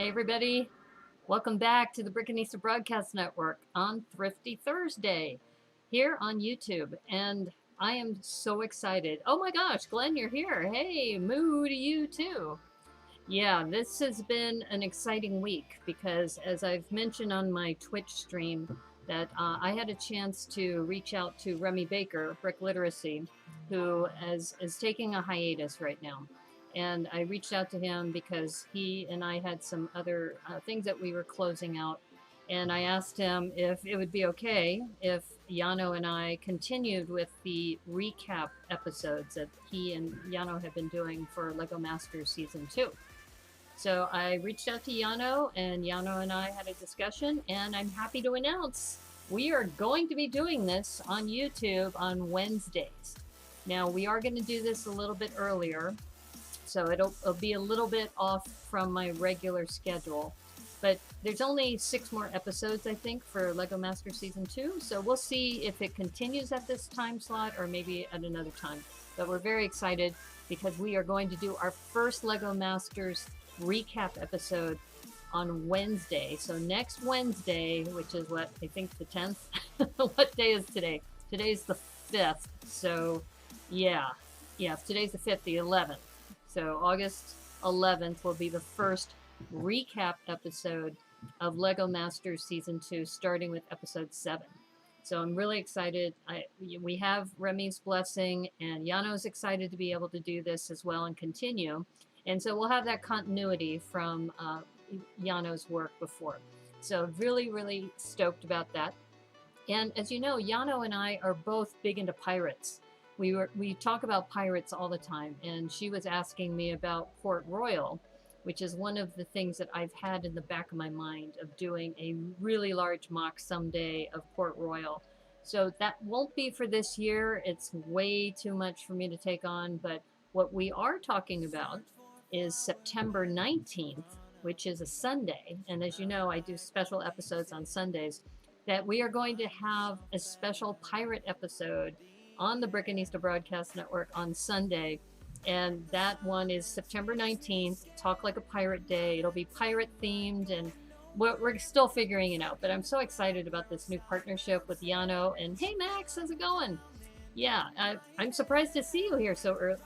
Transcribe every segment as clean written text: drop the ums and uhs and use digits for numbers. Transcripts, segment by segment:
everybody, welcome back to the Brickanista Broadcast Network on Thrifty Thursday here on YouTube. And I am so excited. Oh my gosh, Glenn, you're here. Hey, moo to you too. Yeah, this has been an exciting week because as I've mentioned on my Twitch stream, that I had a chance to reach out to Remy Baker, Brick Literacy, who is taking a hiatus right now. And I reached out to him because he and I had some other things that we were closing out. And I asked him if it would be okay if Llano and I continued with the recap episodes that he and Llano have been doing for LEGOMasters Season 2. So I reached out to Llano, and Llano and I had a discussion, and I'm happy to announce we are going to be doing this on YouTube on Wednesdays. Now, we are going to do this a little bit earlier, so it'll be a little bit off from my regular schedule. But there's only 6 more episodes, I think, for LEGOMasters Season 2, so we'll see if it continues at this time slot or maybe at another time. But we're very excited because we are going to do our first LEGOMasters recap episode on Wednesday. So next Wednesday, which is what, I think the 10th? What day is today? Today's the 5th. So yeah, if today's the 5th, the 11th. So August 11th will be the first recap episode of LEGOMasters Season 2, starting with episode 7. So I'm really excited. We have Remy's blessing, and Llano's excited to be able to do this as well and continue. And so we'll have that continuity from Llano's work before. So really, really stoked about that. And as you know, Llano and I are both big into pirates. We talk about pirates all the time, and she was asking me about Port Royal, which is one of the things that I've had in the back of my mind of doing a really large mock someday of Port Royal. So that won't be for this year. It's way too much for me to take on, but what we are talking about is September 19th, which is a Sunday. And as you know, I do special episodes on Sundays, that we are going to have a special pirate episode on the Brickanista Broadcast Network on Sunday. And that one is September 19th, Talk Like a Pirate Day. It'll be pirate themed, and we're still figuring it out. But I'm so excited about this new partnership with Llano. And hey, Max, how's it going? Yeah, I'm surprised to see you here so early.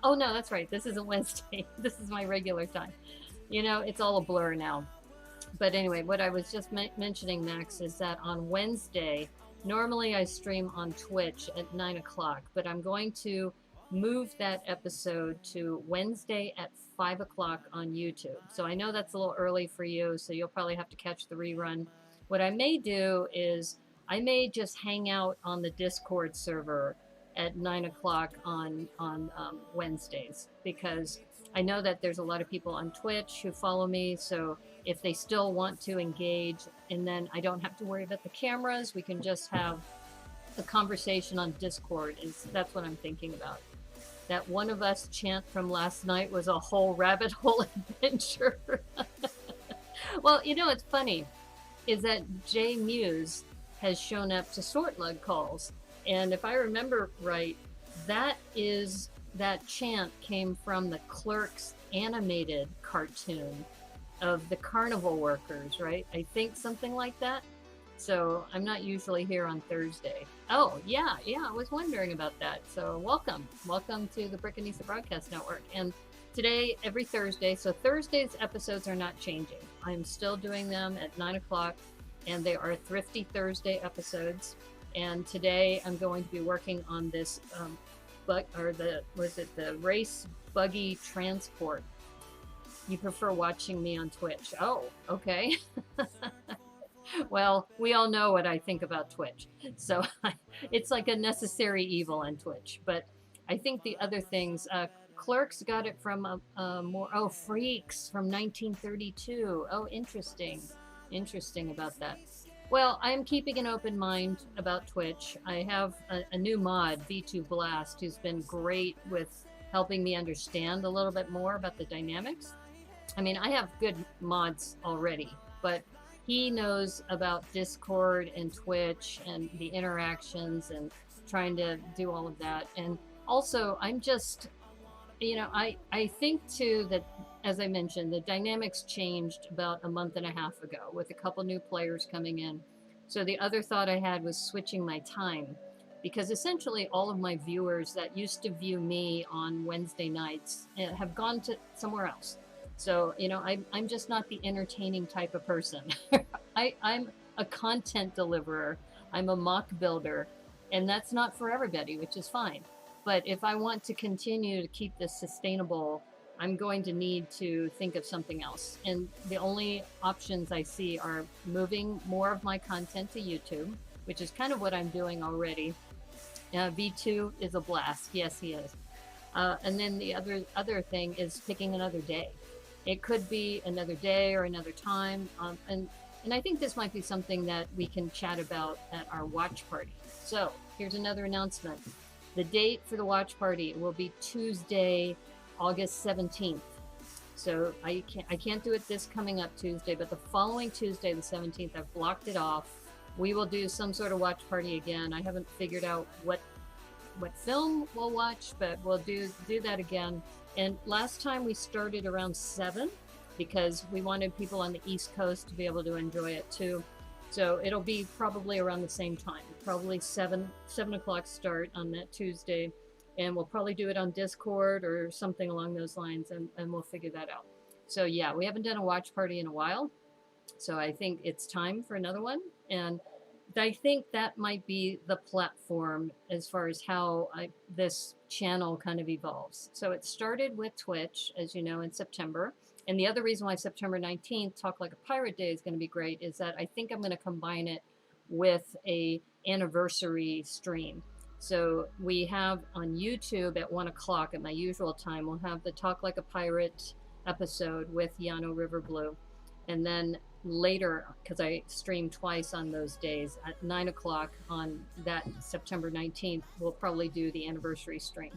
Oh, no, that's right. This isn't Wednesday. This is my regular time. You know, it's all a blur now. But anyway, what I was just mentioning, Max, is that on Wednesday, normally I stream on Twitch at 9 o'clock, but I'm going to move that episode to Wednesday at 5 o'clock on YouTube. So I know that's a little early for you, so you'll probably have to catch the rerun. What I may do is I may just hang out on the Discord server at 9 o'clock on Wednesdays, because I know that there's a lot of people on Twitch who follow me, so if they still want to engage, and then I don't have to worry about the cameras, we can just have a conversation on Discord. That's what I'm thinking about. That One of Us chant from last night was a whole rabbit hole adventure. Well, you know, it's funny, is that Jay Muse has shown up to Sort Lug calls. And if I remember right, that chant came from the Clerks animated cartoon of the carnival workers, right? I think something like that. So I'm not usually here on Thursday. Oh, yeah, I was wondering about that. So welcome to the Brickanista Broadcast Network. And today, every Thursday, so Thursday's episodes are not changing. I'm still doing them at 9 o'clock, and they are Thrifty Thursday episodes. And today I'm going to be working on this, the Race Buggy Transport. You prefer watching me on Twitch. Oh, okay. Well, we all know what I think about Twitch. So it's like a necessary evil on Twitch. But I think the other things, Clerks got it from Freaks from 1932. Oh, interesting. Interesting about that. Well, I'm keeping an open mind about Twitch. I have a new mod, V2 Blast, who's been great with helping me understand a little bit more about the dynamics. I mean, I have good mods already, but he knows about Discord and Twitch and the interactions and trying to do all of that. And also, I'm just I think too that, as I mentioned, the dynamics changed about a month and a half ago with a couple new players coming in. So the other thought I had was switching my time, because essentially all of my viewers that used to view me on Wednesday nights have gone to somewhere else. So, I'm just not the entertaining type of person. I'm a content deliverer, I'm a mock builder, and that's not for everybody, which is fine. But if I want to continue to keep this sustainable, I'm going to need to think of something else. And the only options I see are moving more of my content to YouTube, which is kind of what I'm doing already. V2 is a blast. Yes, he is. And then the other thing is picking another day. It could be another day or another time. And I think this might be something that we can chat about at our watch party. So here's another announcement. The date for the watch party will be Tuesday, August 17th. So I can't do it this coming up Tuesday, but the following Tuesday, the 17th, I've blocked it off. We will do some sort of watch party again. I haven't figured out what film we'll watch, but we'll do that again. And last time we started around 7 because we wanted people on the East Coast to be able to enjoy it too. So it'll be probably around the same time, probably 7 o'clock start on that Tuesday. And we'll probably do it on Discord or something along those lines, and we'll figure that out. So yeah, we haven't done a watch party in a while. So I think it's time for another one. And I think that might be the platform as far as how this channel kind of evolves. So it started with Twitch, as you know, in September. And the other reason why September 19th, Talk Like a Pirate Day, is going to be great is that I think I'm going to combine it with a anniversary stream. So we have on YouTube at 1 o'clock at my usual time, we'll have the Talk Like a Pirate episode with Llano River Blue. And then later, because I stream twice on those days, at 9 o'clock on that September 19th, we'll probably do the anniversary stream.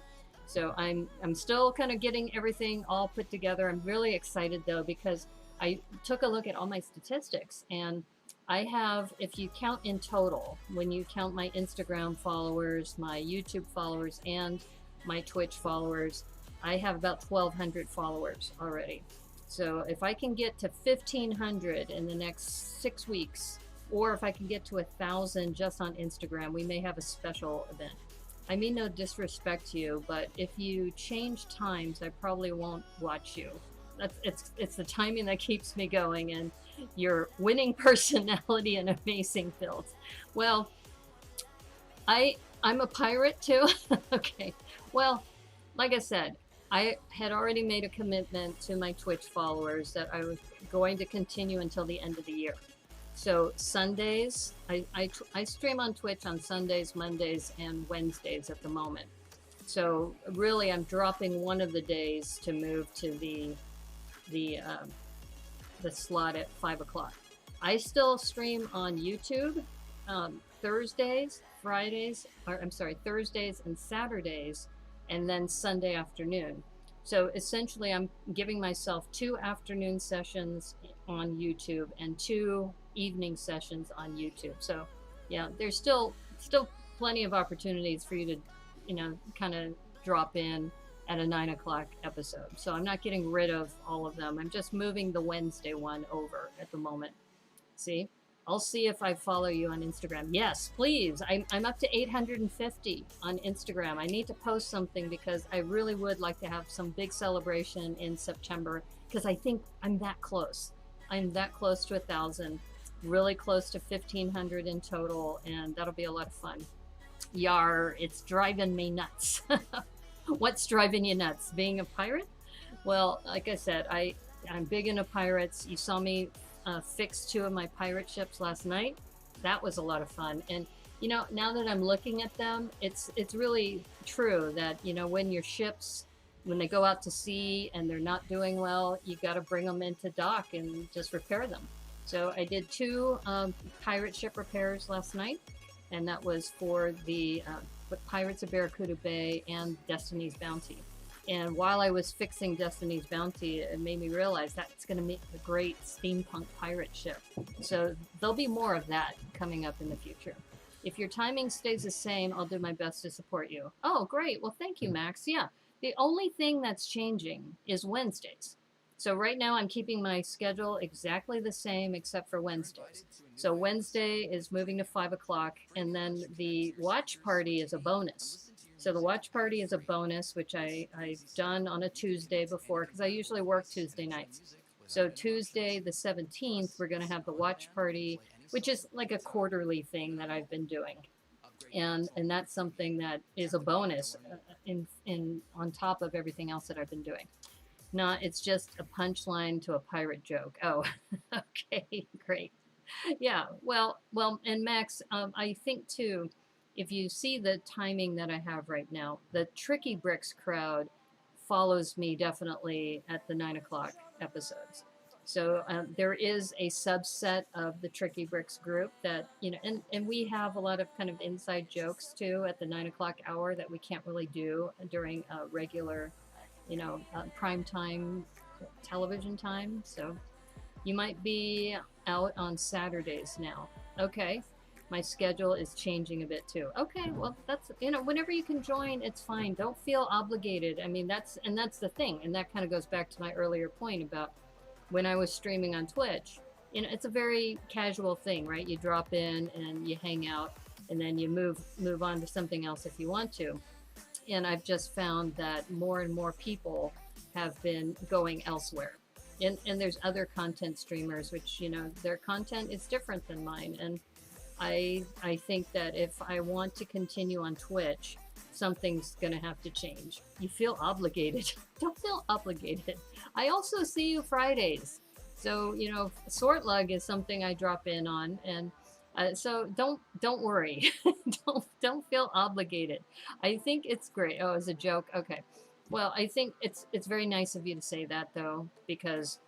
So I'm still kind of getting everything all put together. I'm really excited though, because I took a look at all my statistics, and I have, if you count in total, when you count my Instagram followers, my YouTube followers, and my Twitch followers, I have about 1,200 followers already. So if I can get to 1,500 in the next 6 weeks, or if I can get to 1,000 just on Instagram, we may have a special event. I mean no disrespect to you, but if you change times, I probably won't watch you. It's the timing that keeps me going, and your winning personality and amazing builds. Well, I'm a pirate too. Okay. Well, like I said, I had already made a commitment to my Twitch followers that I was going to continue until the end of the year. So Sundays, I stream on Twitch on Sundays, Mondays, and Wednesdays at the moment. So really, I'm dropping one of the days to move to the slot at 5 o'clock. I still stream on YouTube Thursdays and Saturdays, and then Sunday afternoon. So essentially, I'm giving myself 2 afternoon sessions on YouTube and 2 evening sessions on YouTube. So yeah, there's still plenty of opportunities for you to, kind of drop in at a 9 o'clock episode. So I'm not getting rid of all of them. I'm just moving the Wednesday one over at the moment. See? I'll see if I follow you on Instagram. Yes, please. I'm up to 850 on Instagram. I need to post something because I really would like to have some big celebration in September, because I think I'm that close. I'm that close to 1,000, really close to 1,500 in total, and that'll be a lot of fun. Yar, it's driving me nuts. What's driving you nuts? Being a pirate? Well, like I said, I'm big into pirates. You saw me fix 2 of my pirate ships last night. That was a lot of fun. And now that I'm looking at them, it's really true that when your ships, when they go out to sea and they're not doing well, you got to bring them into dock and just repair them. So I did 2 pirate ship repairs last night, and that was for the Pirates of Barracuda Bay and Destiny's Bounty. And while I was fixing Destiny's Bounty, it made me realize that's going to make a great steampunk pirate ship. So there'll be more of that coming up in the future. If your timing stays the same, I'll do my best to support you. Oh, great. Well, thank you, Max. Yeah, The only thing that's changing is Wednesdays. So right now I'm keeping my schedule exactly the same except for Wednesdays. So Wednesday is moving to 5 o'clock, and then the watch party is a bonus. So the watch party is a bonus, which I've done on a Tuesday before because I usually work Tuesday nights. So Tuesday the 17th, we're going to have the watch party, which is like a quarterly thing that I've been doing, and that's something that is a bonus in on top of everything else that I've been doing. Not it's just a punchline to a pirate joke. Oh, okay, great. Yeah, and Max, I think too, if you see the timing that I have right now, the Tricky Bricks crowd follows me definitely at the 9 o'clock episodes. So there is a subset of the Tricky Bricks group that, and we have a lot of kind of inside jokes too at the 9 o'clock hour that we can't really do during regular, prime time television time. So you might be out on Saturdays now. Okay. My schedule is changing a bit too. Okay, well, that's, whenever you can join, it's fine. Don't feel obligated. I mean, that's the thing. And that kind of goes back to my earlier point about when I was streaming on Twitch. It's a very casual thing, right? You drop in and you hang out, and then you move on to something else if you want to. And I've just found that more and more people have been going elsewhere. And there's other content streamers, which, their content is different than mine. And I think that if I want to continue on Twitch, something's going to have to change. You feel obligated. Don't feel obligated. I also see you Fridays. So, Sort Lug is something I drop in on. And so don't worry. don't feel obligated. I think it's great. Oh, it's a joke. Okay. Well, I think it's very nice of you to say that, though, because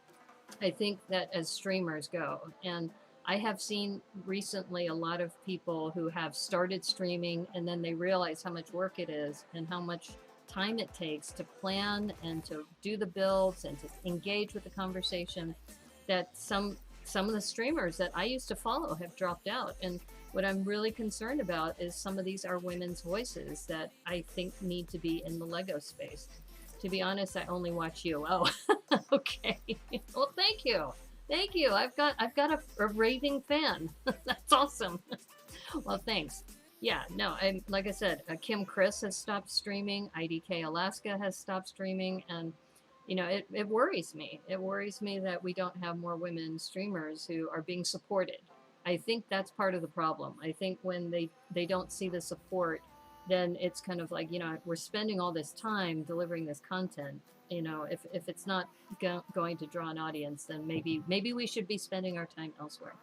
I think that as streamers go, and I have seen recently a lot of people who have started streaming and then they realize how much work it is and how much time it takes to plan and to do the builds and to engage with the conversation, that some of the streamers that I used to follow have dropped out. And what I'm really concerned about is some of these are women's voices that I think need to be in the Lego space. To be honest, I only watch you. Oh, okay. Well, thank you. Thank you. I've got a raving fan. That's awesome. Well, thanks. Yeah, no, like I said, Kim Chris has stopped streaming. IDK Alaska has stopped streaming, and it worries me. It worries me that we don't have more women streamers who are being supported. I think that's part of the problem. I think when they don't see the support, then it's kind of like, we're spending all this time delivering this content. If it's not going to draw an audience, then maybe we should be spending our time elsewhere.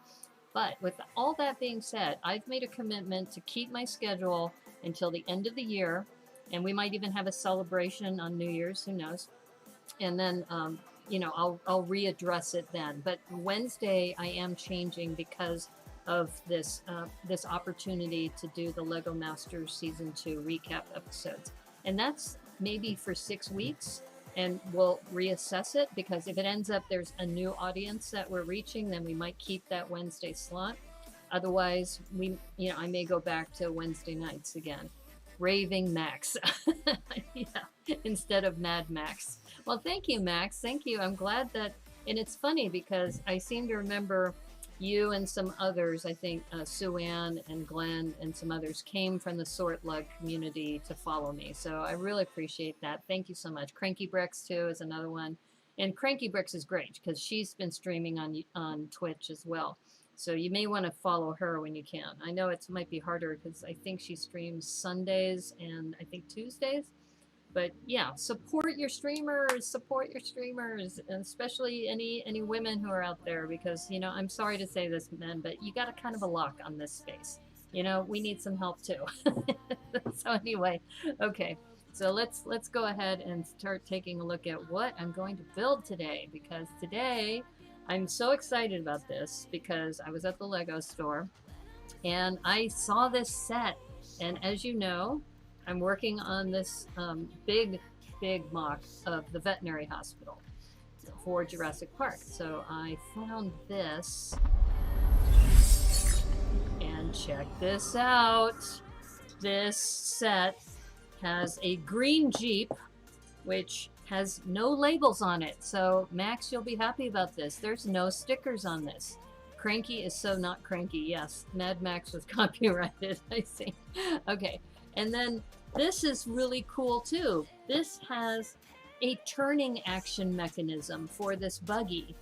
But with all that being said, I've made a commitment to keep my schedule until the end of the year, and we might even have a celebration on New Year's, who knows. And then, I'll readdress it then. But Wednesday, I am changing because of this opportunity to do the LEGOMasters Season 2 recap episodes. And that's maybe for 6 weeks. And we'll reassess it, because if it ends up there's a new audience that we're reaching, then we might keep that Wednesday slot. Otherwise, I may go back to Wednesday nights again. Raving Max. Yeah, instead of Mad Max. Well, thank you, Max. Thank you. I'm glad that, and it's funny because I seem to remember you and some others, I think Sue Ann and Glenn and some others came from the Sort Lug community to follow me. So I really appreciate that. Thank you so much. Cranky Bricks too is another one. And Cranky Bricks is great because she's been streaming on Twitch as well. So you may want to follow her when you can. I know it might be harder because I think she streams Sundays and I think Tuesdays. But yeah, support your streamers, and especially any women who are out there, because, I'm sorry to say this, men, but you got a kind of a lock on this space. We need some help too. So anyway, okay. So let's go ahead and start taking a look at what I'm going to build today, because today I'm so excited about this because I was at the Lego store and I saw this set, and as you know, I'm working on this big mock of the veterinary hospital for Jurassic Park. So I found this, and check this out. This set has a green Jeep which has no labels on it. So Max, you'll be happy about this. There's no stickers on this. Cranky is so not cranky. Yes, Mad Max was copyrighted, I see. Okay, and then this is really cool too. This has a turning action mechanism for this buggy.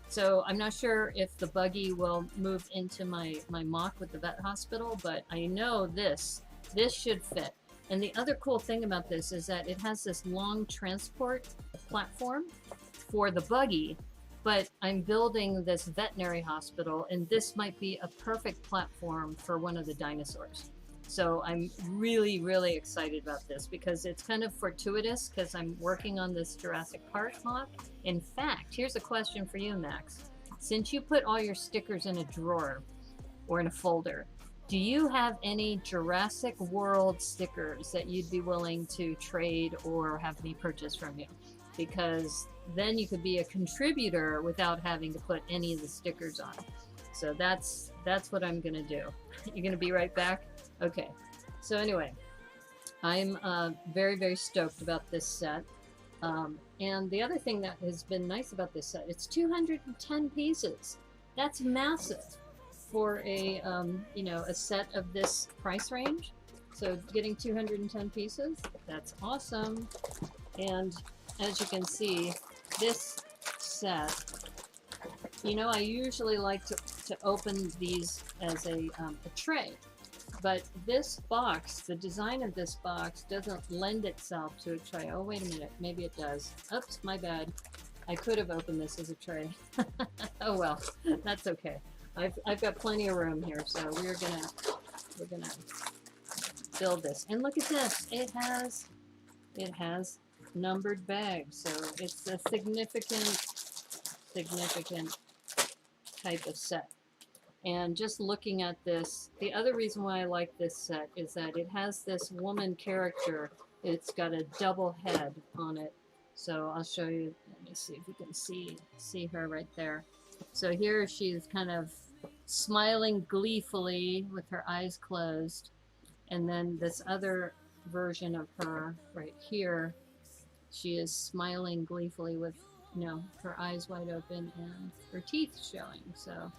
So I'm not sure if the buggy will move into my MOC with the vet hospital, but I know this should fit. And the other cool thing about this is that it has this long transport platform for the buggy, but I'm building this veterinary hospital, and this might be a perfect platform for one of the dinosaurs. So I'm really, really excited about this because it's kind of fortuitous because I'm working on this Jurassic Park MOC. In fact, here's a question for you, Max. Since you put all your stickers in a drawer or in a folder, do you have any Jurassic World stickers that you'd be willing to trade or have me purchase from you? Because then you could be a contributor without having to put any of the stickers on. So that's what I'm gonna do. You're gonna be right back? Okay, so anyway, I'm very, very stoked about this set. And the other thing that has been nice about this set, it's 210 pieces. That's massive for a, you know, a set of this price range. So getting 210 pieces, that's awesome. And as you can see, this set, you know, I usually like to open these as a tray. But this box, the design of this box doesn't lend itself to a tray. Oh, wait a minute. Maybe it does. Oops, my bad. I could have opened this as a tray. Oh, well, that's okay. I've got plenty of room here, so we're gonna build this. And look at this. It has numbered bags, so it's a significant type of set. And just looking at this, the other reason why I like this set is that it has this woman character. It's got a double head on it. So I'll show you. Let me see if you can see her right there. So here she's kind of smiling gleefully with her eyes closed. And then this other version of her right here, she is smiling gleefully with, you know, her eyes wide open and her teeth showing. So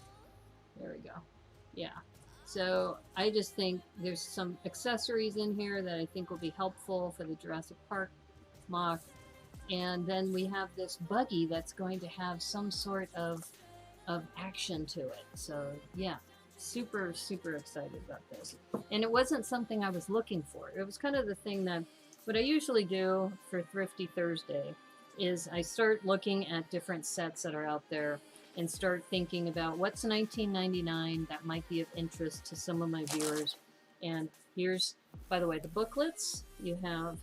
there we go. Yeah. So I just think there's some accessories in here that I think will be helpful for the Jurassic Park MOC. And then we have this buggy that's going to have some sort of action to it. So yeah, super, super excited about this. And it wasn't something I was looking for. It was kind of the thing that, what I usually do for Thrifty Thursday is I start looking at different sets that are out there and start thinking about what's $19.99 that might be of interest to some of my viewers. And here's, by the way, the booklets. You have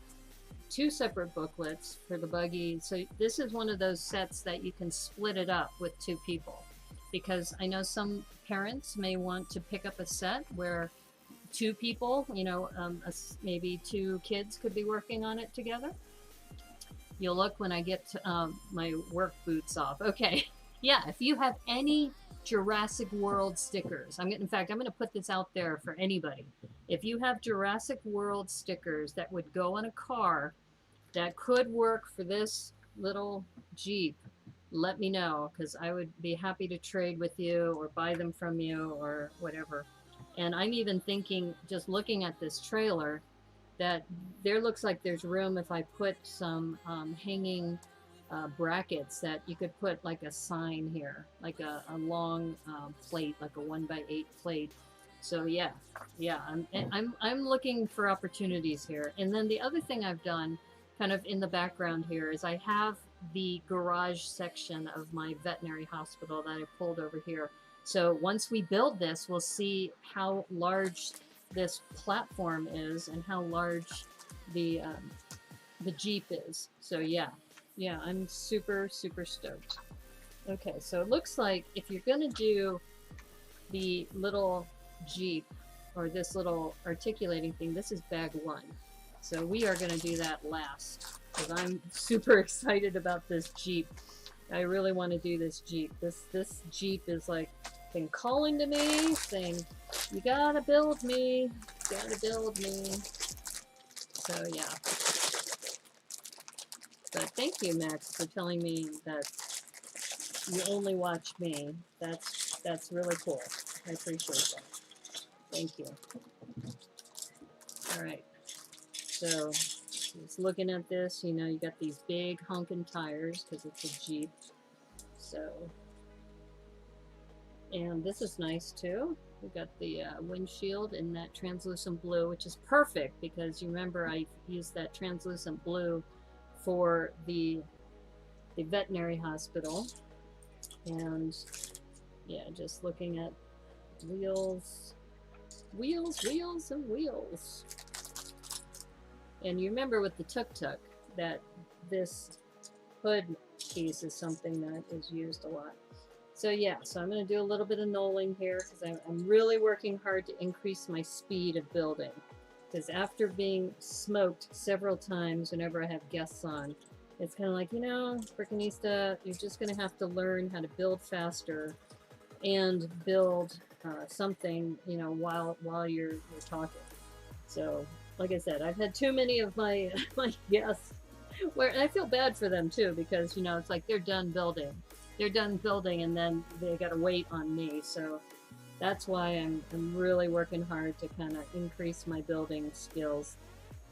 2 separate booklets for the buggy. So this is one of those sets that you can split it up with 2 people. Because I know some parents may want to pick up a set where 2 people, you know, maybe 2 kids could be working on it together. You'll look when I get my work boots off. Okay. Yeah, if you have any Jurassic World stickers, in fact, I'm going to put this out there for anybody. If you have Jurassic World stickers that would go on a car that could work for this little Jeep, let me know, because I would be happy to trade with you or buy them from you or whatever. And I'm even thinking, just looking at this trailer, that there looks like there's room if I put some hanging brackets that you could put like a sign here, like a long plate, like a 1x8 plate. So yeah, I'm looking for opportunities here. And then the other thing I've done, kind of in the background here, is I have the garage section of my veterinary hospital that I pulled over here. So once we build this, we'll see how large this platform is and how large the Jeep is. So yeah, I'm super, super stoked. Okay, so it looks like if you're gonna do the little Jeep or this little articulating thing, this is bag 1. So we are gonna do that last because I'm super excited about this Jeep. I really want to do this Jeep. This Jeep is like been calling to me, saying, "You gotta build me, you gotta build me." So yeah. But thank you, Max, for telling me that you only watch me. That's really cool. I appreciate that. Thank you. All right. So just looking at this, you know, you got these big honking tires because it's a Jeep. So, and this is nice too. We got the windshield in that translucent blue, which is perfect because you remember I used that translucent blue for the veterinary hospital. And yeah, just looking at wheels, and wheels. And you remember with the tuk-tuk that this hood piece is something that is used a lot. So yeah, so I'm going to do a little bit of knolling here because I'm really working hard to increase my speed of building. Because after being smoked several times whenever I have guests on, it's kind of like, you know, Brickanista, you're just going to have to learn how to build faster and build something, you know, while you're talking. So, like I said, I've had too many of my guests where, and I feel bad for them too, because, you know, it's like they're done building. They're done building and then they got to wait on me. So that's why I'm really working hard to kind of increase my building skills,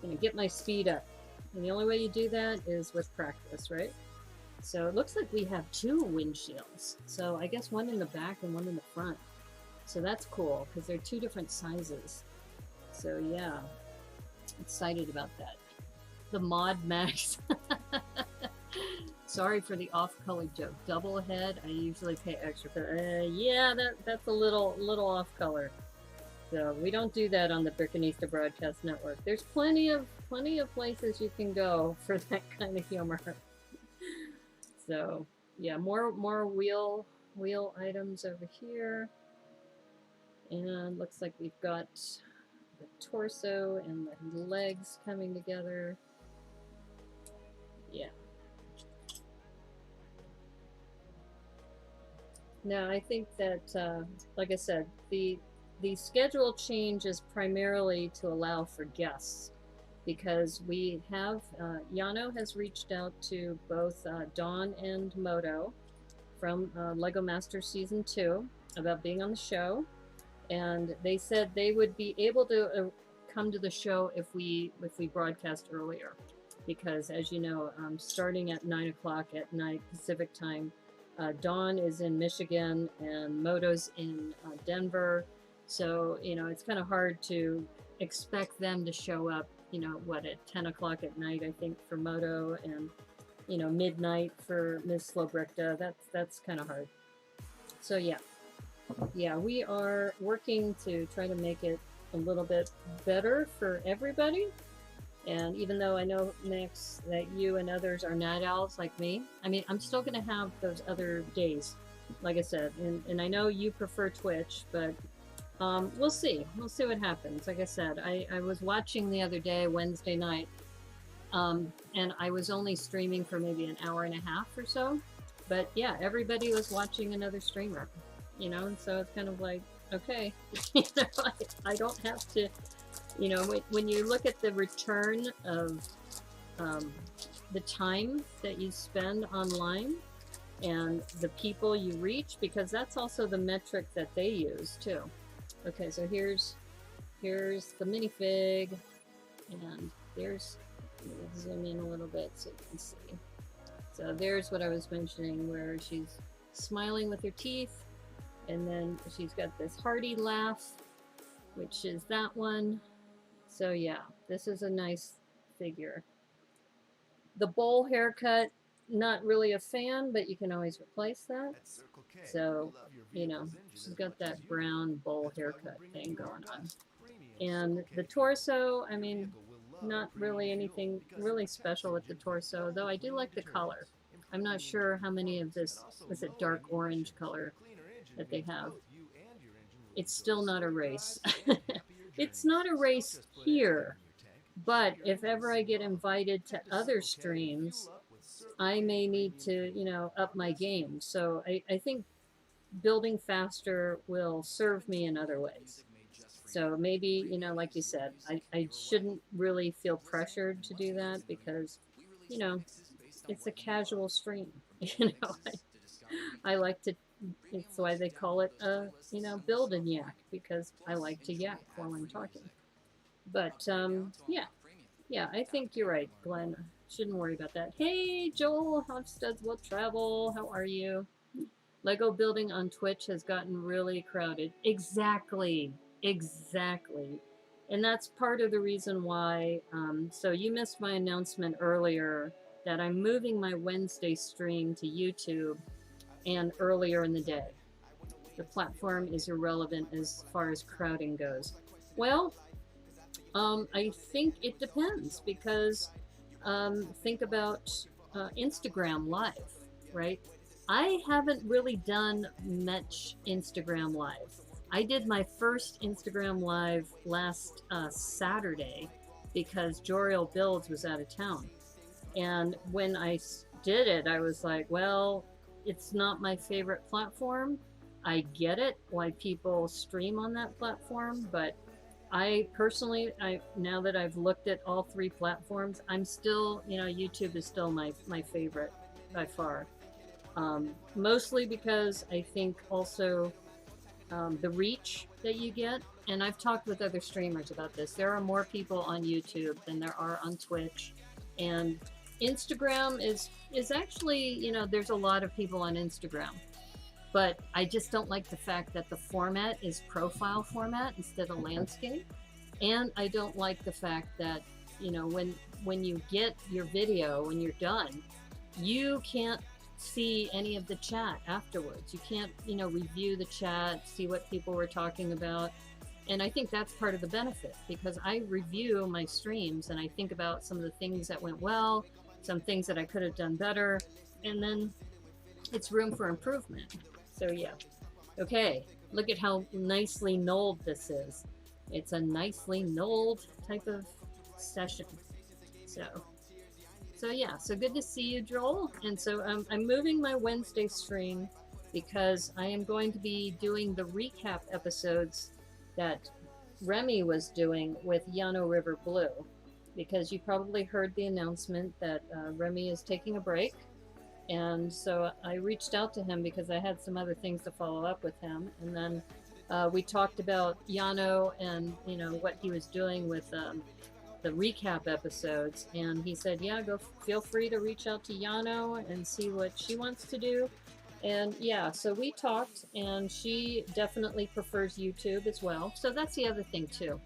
you know, get my speed up. And the only way you do that is with practice, right? So it looks like we have 2 windshields. So I guess one in the back and one in the front. So that's cool because they're 2 different sizes. So yeah, excited about that. The Mod Max. Sorry for the off-color joke. Double head, I usually pay extra for. Yeah, that's a little off-color. So we don't do that on the Brickanista Broadcast Network. There's plenty of places you can go for that kind of humor. So yeah, more wheel items over here, and looks like we've got the torso and the legs coming together. Yeah. Now I think that, like I said, the schedule change is primarily to allow for guests, because we have, Llano has reached out to both Dawn and Moto from LEGOMasters Season 2 about being on the show, and they said they would be able to come to the show if we broadcast earlier, because as you know, starting at 9 o'clock at night Pacific time, Dawn is in Michigan and Moto's in Denver. So, you know, it's kind of hard to expect them to show up, you know, what, at 10 o'clock at night, I think, for Moto, and, you know, midnight for Miss Slobricta. That's kind of hard. So, yeah, we are working to try to make it a little bit better for everybody. And even though I know, Max, that you and others are night owls like me, I mean, I'm still going to have those other days, like I said. And I know you prefer Twitch, but we'll see. We'll see what happens. Like I said, I was watching the other day, Wednesday night, and I was only streaming for maybe an hour and a half or so. But yeah, everybody was watching another streamer, you know, and so it's kind of like, okay, you know, I don't have to, you know, when you look at the return of the time that you spend online and the people you reach, because that's also the metric that they use too. Okay, so here's the minifig, and there's, zoom in a little bit so you can see. So there's what I was mentioning, where she's smiling with her teeth, and then she's got this hearty laugh, which is that one. So yeah, this is a nice figure. The bowl haircut, not really a fan, but you can always replace that. So, you know, she's got that brown bowl haircut thing going on. And the torso, I mean, not really anything really special with the torso, though I do like the color. I'm not sure how many of this, is it dark orange color that they have. It's still not a race. It's not a race here, but if ever I get invited to other streams, I may need to, you know, up my game. So I think building faster will serve me in other ways. So maybe, you know, like you said, I shouldn't really feel pressured to do that, because, you know, it's a casual stream. You know, I like to, it's why they call it, you know, build and yak, because I like to yak while I'm talking. But yeah, yeah, I think you're right, Glenn. Shouldn't worry about that. Hey, Joel, Hofstuds will travel. How are you? Lego building on Twitch has gotten really crowded. Exactly, exactly. And that's part of the reason why. So you missed my announcement earlier that I'm moving my Wednesday stream to YouTube and earlier in the day. The platform is irrelevant as far as crowding goes. Well, I think it depends because think about Instagram Live, right? I haven't really done much Instagram Live. I did my first Instagram Live last Saturday because Joriel Builds was out of town. And when I did it, I was like, well, it's not my favorite platform. I get it why people stream on that platform, but I personally, now that I've looked at all three platforms, I'm still, you know, YouTube is still my favorite by far. Mostly because I think also the reach that you get, and I've talked with other streamers about this, there are more people on YouTube than there are on Twitch, and Instagram is actually, you know, there's a lot of people on Instagram, but I just don't like the fact that the format is profile format instead of landscape, and I don't like the fact that, you know, when you get your video, when you're done, you can't see any of the chat afterwards. You can't, you know, review the chat, see what people were talking about. And I think that's part of the benefit because I review my streams and I think about some of the things that went well, some things that I could have done better, and then it's room for improvement. So yeah. Okay, look at how nicely knolled this is. It's a nicely knolled type of session. So yeah, so good to see you, Joel. And so I'm moving my Wednesday stream because I am going to be doing the recap episodes that Remy was doing with Llano River Blue. Because you probably heard the announcement that Remy is taking a break. And so I reached out to him because I had some other things to follow up with him. And then we talked about Llano and, you know, what he was doing with the recap episodes, and he said, yeah, feel free to reach out to Llano and see what she wants to do. And yeah, so we talked, and she definitely prefers YouTube as well. So that's the other thing too,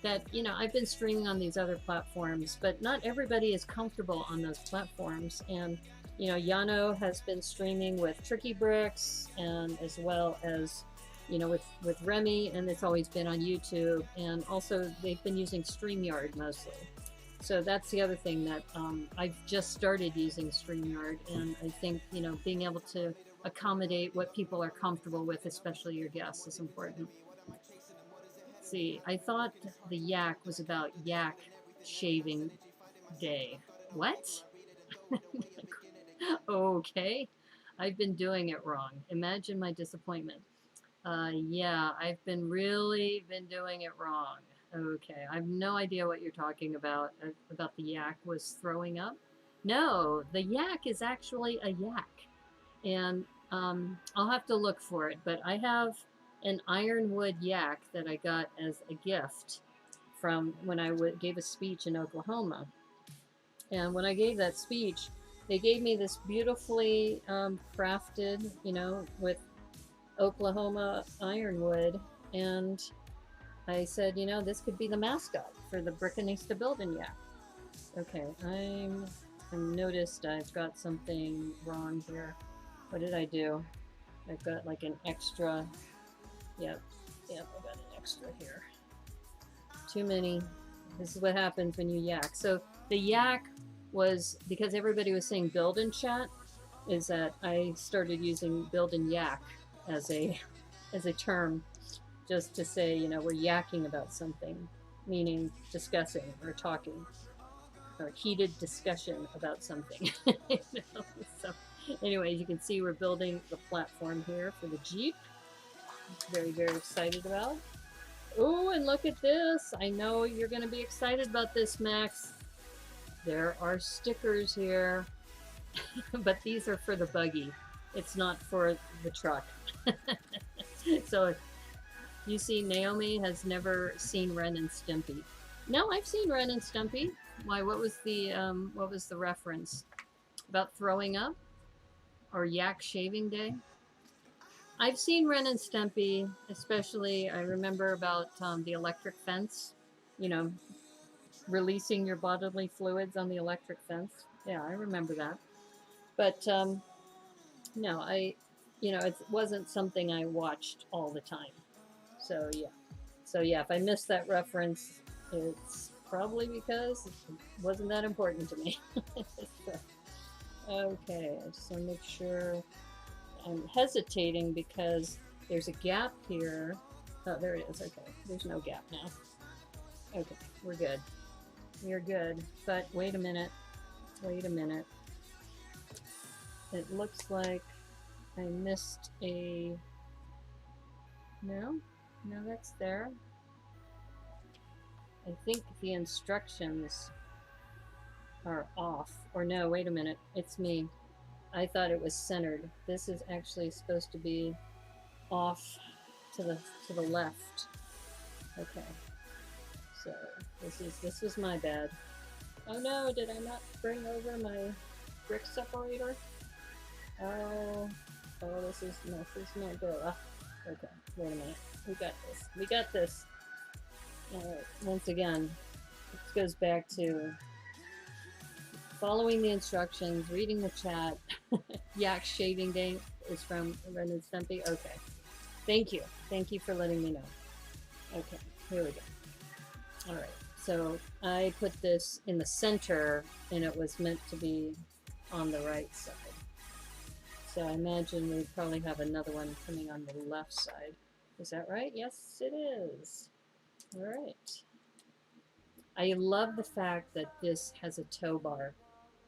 that, you know, I've been streaming on these other platforms, but not everybody is comfortable on those platforms. And you know, Llano has been streaming with Tricky Bricks and as well as, you know, with Remy, and it's always been on YouTube, and also they've been using StreamYard mostly. So that's the other thing that I've just started using StreamYard, and I think, you know, being able to accommodate what people are comfortable with, especially your guests, is important. Let's see, I thought the yak was about yak shaving day. What? Okay, I've been doing it wrong. Imagine my disappointment. Yeah, I've really been doing it wrong. Okay, I have no idea what you're talking about the yak was throwing up. No, the yak is actually a yak. And I'll have to look for it, but I have an ironwood yak that I got as a gift from when I gave a speech in Oklahoma. And when I gave that speech, they gave me this beautifully crafted, you know, with Oklahoma ironwood, and I said, you know, this could be the mascot for the Brickanista Building Yak. Okay, I noticed I've got something wrong here. What did I do? I've got like an extra. Yep, I got an extra here. Too many. This is what happens when you yak. So the yak was, because everybody was saying build in chat, is that I started using build and yak as a term, just to say, you know, we're yakking about something, meaning discussing or talking, or heated discussion about something. You know? So anyways, you can see we're building the platform here for the Jeep. Very, very excited about. Oh, and look at this. I know you're going to be excited about this, Max. There are stickers here. but these are for the buggy. It's not for the truck. So you see, Naomi has never seen Ren and Stimpy. No, I've seen Ren and Stimpy. Why? What was the reference about throwing up or yak shaving day? I've seen Ren and Stimpy, especially I remember about the electric fence. You know, releasing your bodily fluids on the electric fence. Yeah, I remember that. But no, it wasn't something I watched all the time. So yeah. So yeah, if I missed that reference, it's probably because it wasn't that important to me. So, okay, I just want to make sure. I'm hesitating because there's a gap here. Oh, there it is. Okay, there's no gap now. Okay, we're good. We're good. But wait a minute. Wait a minute. It looks like I missed a... No? No, that's there. I think the instructions are off. Or no, wait a minute. It's me. I thought it was centered. This is actually supposed to be off to the left. Okay. So this was my bad. Oh no, did I not bring over my brick separator? Oh, this is not good. Okay, wait a minute. We got this. We got this. Alright, once again, this goes back to following the instructions, reading the chat. Yak shaving day is from Ren and Stimpy. Okay. Thank you. Thank you for letting me know. Okay, here we go. Alright, so I put this in the center and it was meant to be on the right side. So I imagine we'd probably have another one coming on the left side. Is that right? Yes, it is. Alright. I love the fact that this has a tow bar.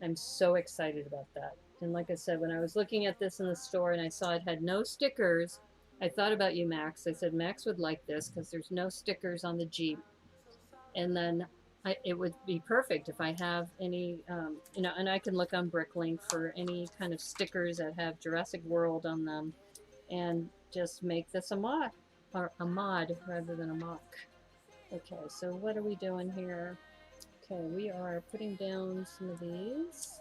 I'm so excited about that. And like I said, when I was looking at this in the store and I saw it had no stickers, I thought about you, Max. I said, Max would like this because there's no stickers on the Jeep. And then it would be perfect if I have any, and I can look on Bricklink for any kind of stickers that have Jurassic World on them and just make this a mod, or a mod rather than a mock. Okay, so what are we doing here? Okay, we are putting down some of these.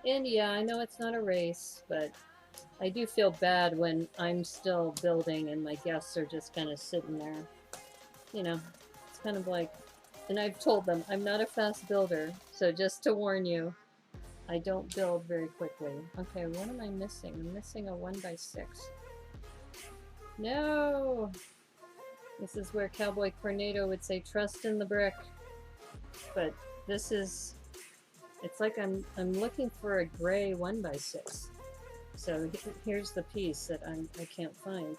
And yeah, I know it's not a race, but I do feel bad when I'm still building and my guests are just kind of sitting there. You know, it's kind of like, and I've told them I'm not a fast builder, so just to warn you, I don't build very quickly. Okay, what am I missing? I'm missing a 1x6. No! This is where Cowboy Cornado would say, trust in the brick. But this is, it's like I'm looking for a gray 1x6. So here's the piece that I can't find.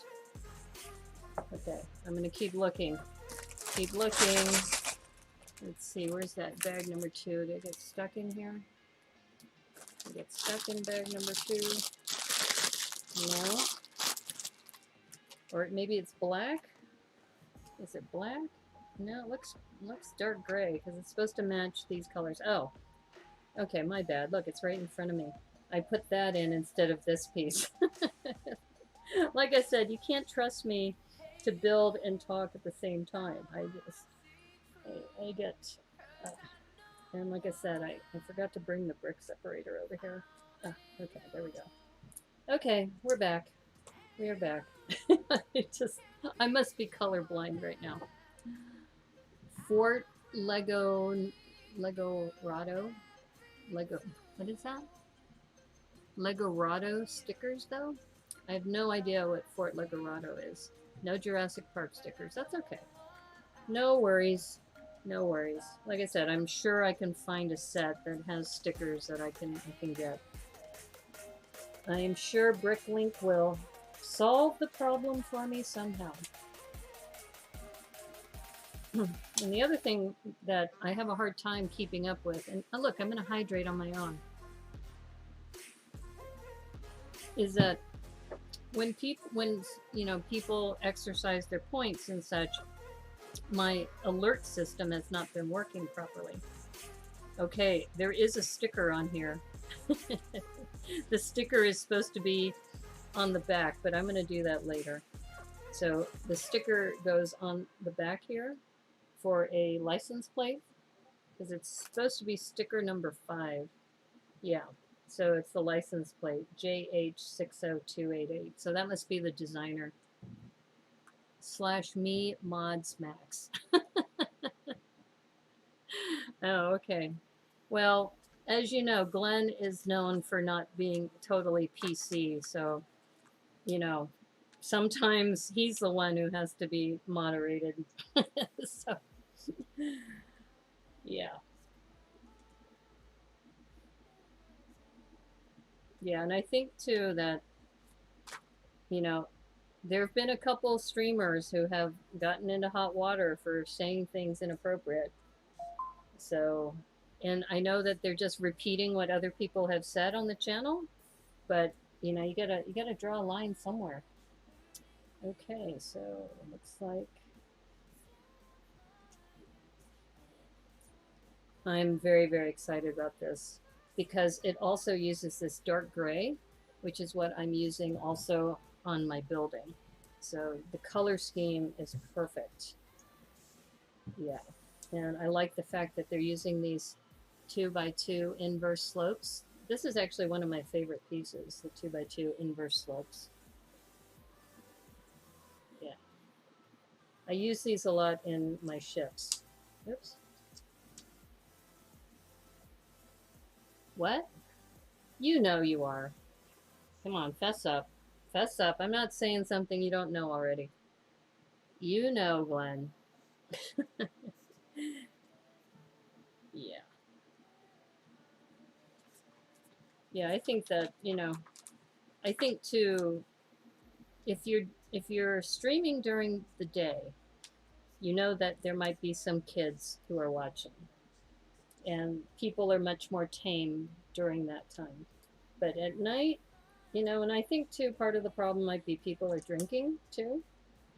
Okay, I'm gonna keep looking. Keep looking. Let's see, where's that bag number 2? Did it get stuck in here? Did it get stuck in bag number 2? No. Or maybe it's black? Is it black? No, it looks dark gray because it's supposed to match these colors. Oh, okay, my bad. Look, it's right in front of me. I put that in instead of this piece. Like I said, you can't trust me to build and talk at the same time. I get, and like I said, I forgot to bring the brick separator over here. Oh, okay, there we go. Okay, we're back. We are back. I must be colorblind right now. Fort Legorado? What is that? Legorado stickers, though? I have no idea what Fort Legorado is. No Jurassic Park stickers. That's okay. No worries. No worries. Like I said, I'm sure I can find a set that has stickers that I can get. I am sure Bricklink will solve the problem for me somehow. And the other thing that I have a hard time keeping up with, and look, I'm going to hydrate on my own, is that when people exercise their points and such, my alert system has not been working properly. Okay, there is a sticker on here. The sticker is supposed to be on the back, but I'm going to do that later. So the sticker goes on the back here for a license plate, because it's supposed to be sticker number 5. Yeah, so it's the license plate, JH60288. So that must be the designer. / me mods max. Oh, okay. Well, as you know, Glenn is known for not being totally PC, so, you know, sometimes he's the one who has to be moderated. So, yeah. Yeah, and I think too that, you know, there have been a couple streamers who have gotten into hot water for saying things inappropriate. So, and I know that they're just repeating what other people have said on the channel, but you gotta draw a line somewhere. Okay, so it looks like I'm very, very excited about this because it also uses this dark gray, which is what I'm using also on my building. So the color scheme is perfect. Yeah. And I like the fact that they're using these 2x2 inverse slopes. This is actually one of my favorite pieces, the 2x2 inverse slopes. Yeah. I use these a lot in my ships. Oops. What? You know you are. Come on, fess up. Fess up. I'm not saying something you don't know already. You know, Glenn. Yeah. Yeah, I think that, I think too, if you're streaming during the day, you know that there might be some kids who are watching. And people are much more tame during that time. But at night, and I think too, part of the problem might be people are drinking too.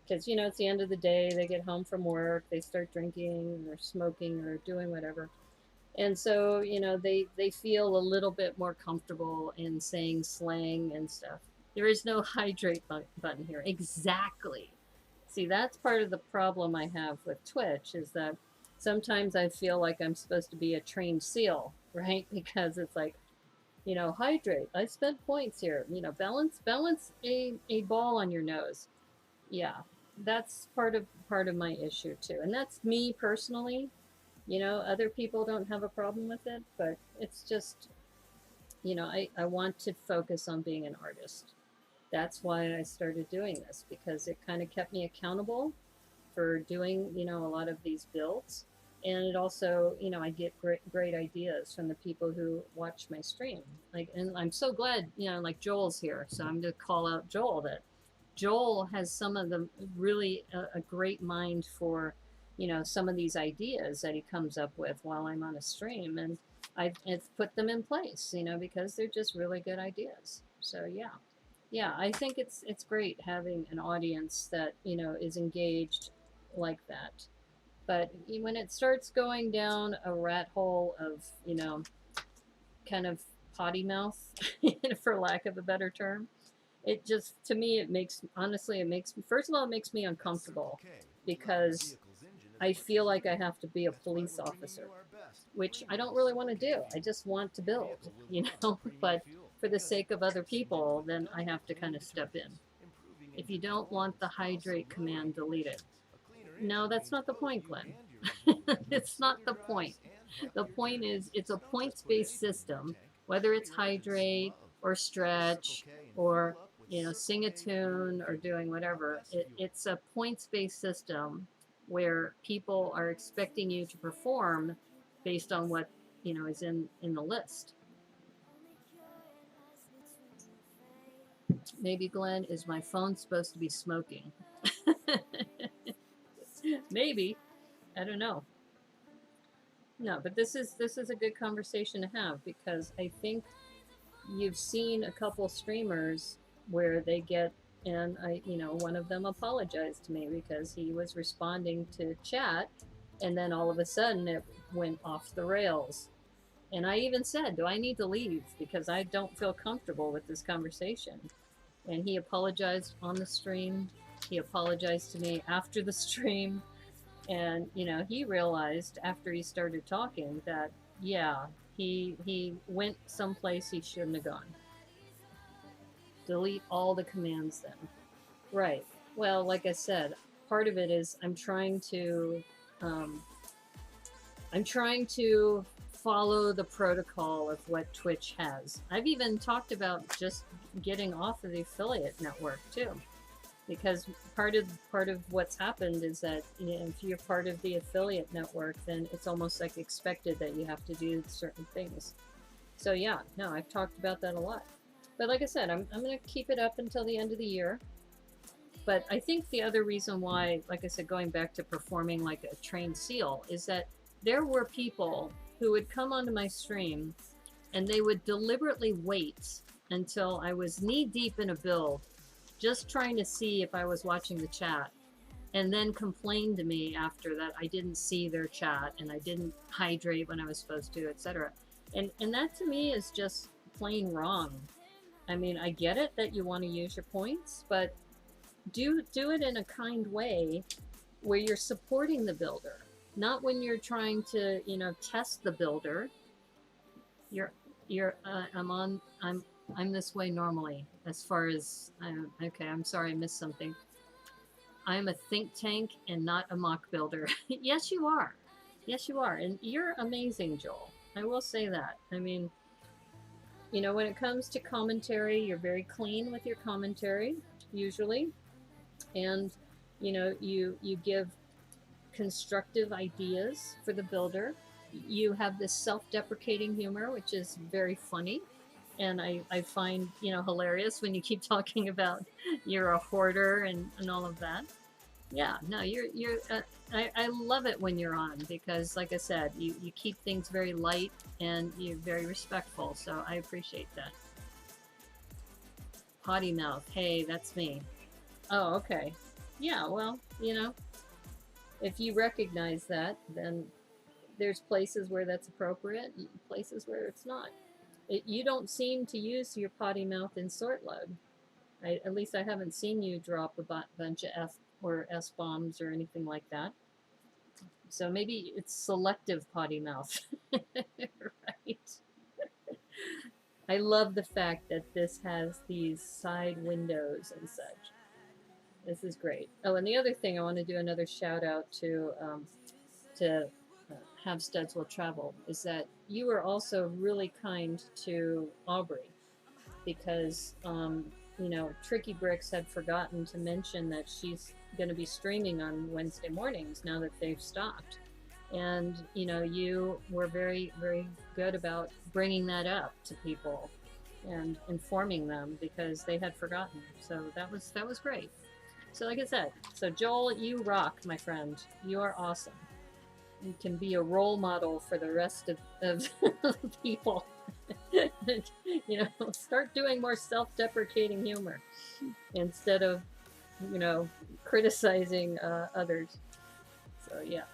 Because, it's the end of the day, they get home from work, they start drinking or smoking or doing whatever. And so, they feel a little bit more comfortable in saying slang and stuff. There is no hydrate button here. Exactly. See, that's part of the problem I have with Twitch is that sometimes I feel like I'm supposed to be a trained SEAL, right? Because it's like, hydrate. I spent points here. Balance a ball on your nose. Yeah, that's part of my issue too, and that's me personally. Other people don't have a problem with it, but it's just, I want to focus on being an artist. That's why I started doing this, because it kind of kept me accountable for doing, a lot of these builds. And it also, I get great ideas from the people who watch my stream. Like, and I'm so glad, like Joel's here. So I'm going to call out Joel, that Joel has some of the really a great mind for, some of these ideas that he comes up with while I'm on a stream, and I've put them in place, because they're just really good ideas. So yeah, I think it's great having an audience that is engaged like that. But when it starts going down a rat hole of kind of potty mouth, for lack of a better term, it just, to me, it makes, honestly, first of all, it makes me uncomfortable because I feel like I have to be a police officer, which I don't really want to do. I just want to build, but for the sake of other people, then I have to kind of step in. If you don't want the hydrate command deleted. No, that's not the point, Glenn. It's not the point. The point is, it's a points-based system, whether it's hydrate or stretch or sing a tune or doing whatever. It's a points-based system where people are expecting you to perform based on what is in the list. Maybe, Glenn, is my phone supposed to be smoking? Maybe. I don't know. No, but this is a good conversation to have, because I think you've seen a couple streamers where they get, and one of them apologized to me because he was responding to chat, and then all of a sudden it went off the rails. And I even said, do I need to leave? Because I don't feel comfortable with this conversation. And he apologized on the stream. He apologized to me after the stream. And, you know, he realized after he started talking that, yeah, he went someplace he shouldn't have gone. Delete all the commands then. Right. Well, like I said, part of it is um, I'm trying to follow the protocol of what Twitch has. I've even talked about just getting off of the affiliate network too, because part of what's happened is that, you know, if you're part of the affiliate network, then it's almost like expected that you have to do certain things. So yeah, no, I've talked about that a lot. But like I said, I'm going to keep it up until the end of the year. But I think the other reason why, like I said, going back to performing like a trained SEAL, is that there were people who would come onto my stream and they would deliberately wait until I was knee deep in a build, just trying to see if I was watching the chat, and then complain to me after that I didn't see their chat and I didn't hydrate when I was supposed to, etc. And that to me is just plain wrong. I mean, I get it that you want to use your points, but do it in a kind way where you're supporting the builder, not when you're trying to, you know, test the builder. I'm this way normally as far as okay, I'm sorry I missed something. I'm a think tank and not a mock builder. Yes you are. Yes you are, and you're amazing, Joel. I will say that. I mean, you know, when it comes to commentary, you're very clean with your commentary usually, and you know, you give constructive ideas for the builder. You have this self-deprecating humor, which is very funny, and I find, you know, hilarious when you keep talking about you're a hoarder and all of that. Yeah, no, you're I love it when you're on, because like I said, you keep things very light and you're very respectful, so I appreciate that. Potty mouth, hey, that's me. Oh, okay. Yeah, well, you know, if you recognize that, then there's places where that's appropriate and places where it's not. You don't seem to use your potty mouth in sort load. At least I haven't seen you drop a bunch of F or S bombs or anything like that. So maybe it's selective potty mouth. Right? I love the fact that this has these side windows and such. This is great. Oh, and the other thing, I want to do another shout out to Have Studs Will Travel, is that you were also really kind to Aubrey, because you know, Tricky Bricks had forgotten to mention that she's going to be streaming on Wednesday mornings now that they've stopped. And you know, you were very, very good about bringing that up to people and informing them, because they had forgotten. So that was great. So like I said, so Joel, you rock, my friend. You are awesome. You can be a role model for the rest of people. You know, start doing more self-deprecating humor instead of, you know, criticizing others. So yeah.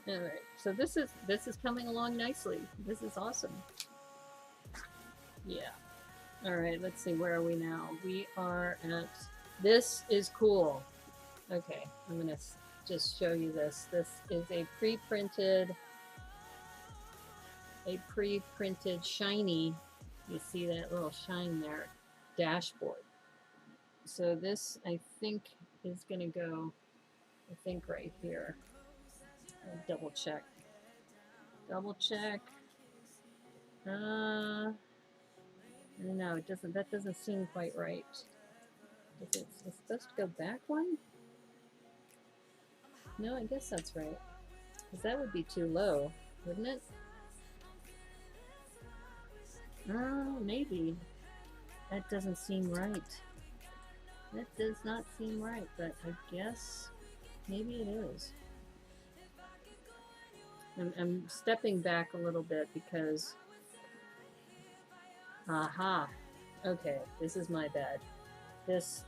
All right. So this is coming along nicely. This is awesome. Yeah. All right. Let's see. Where are we now? We are at. This is cool. Okay. I'm gonna just show you this. This is a pre-printed shiny, you see that little shine there, dashboard. So this, I think, is gonna go, I think right here. I'll double check. No, it doesn't, that doesn't seem quite right. It's supposed to go back one? No, I guess that's right. Because that would be too low, wouldn't it? Oh, maybe. That doesn't seem right. That does not seem right, but I guess maybe it is. I'm stepping back a little bit because... Aha! Okay, this is my bad. This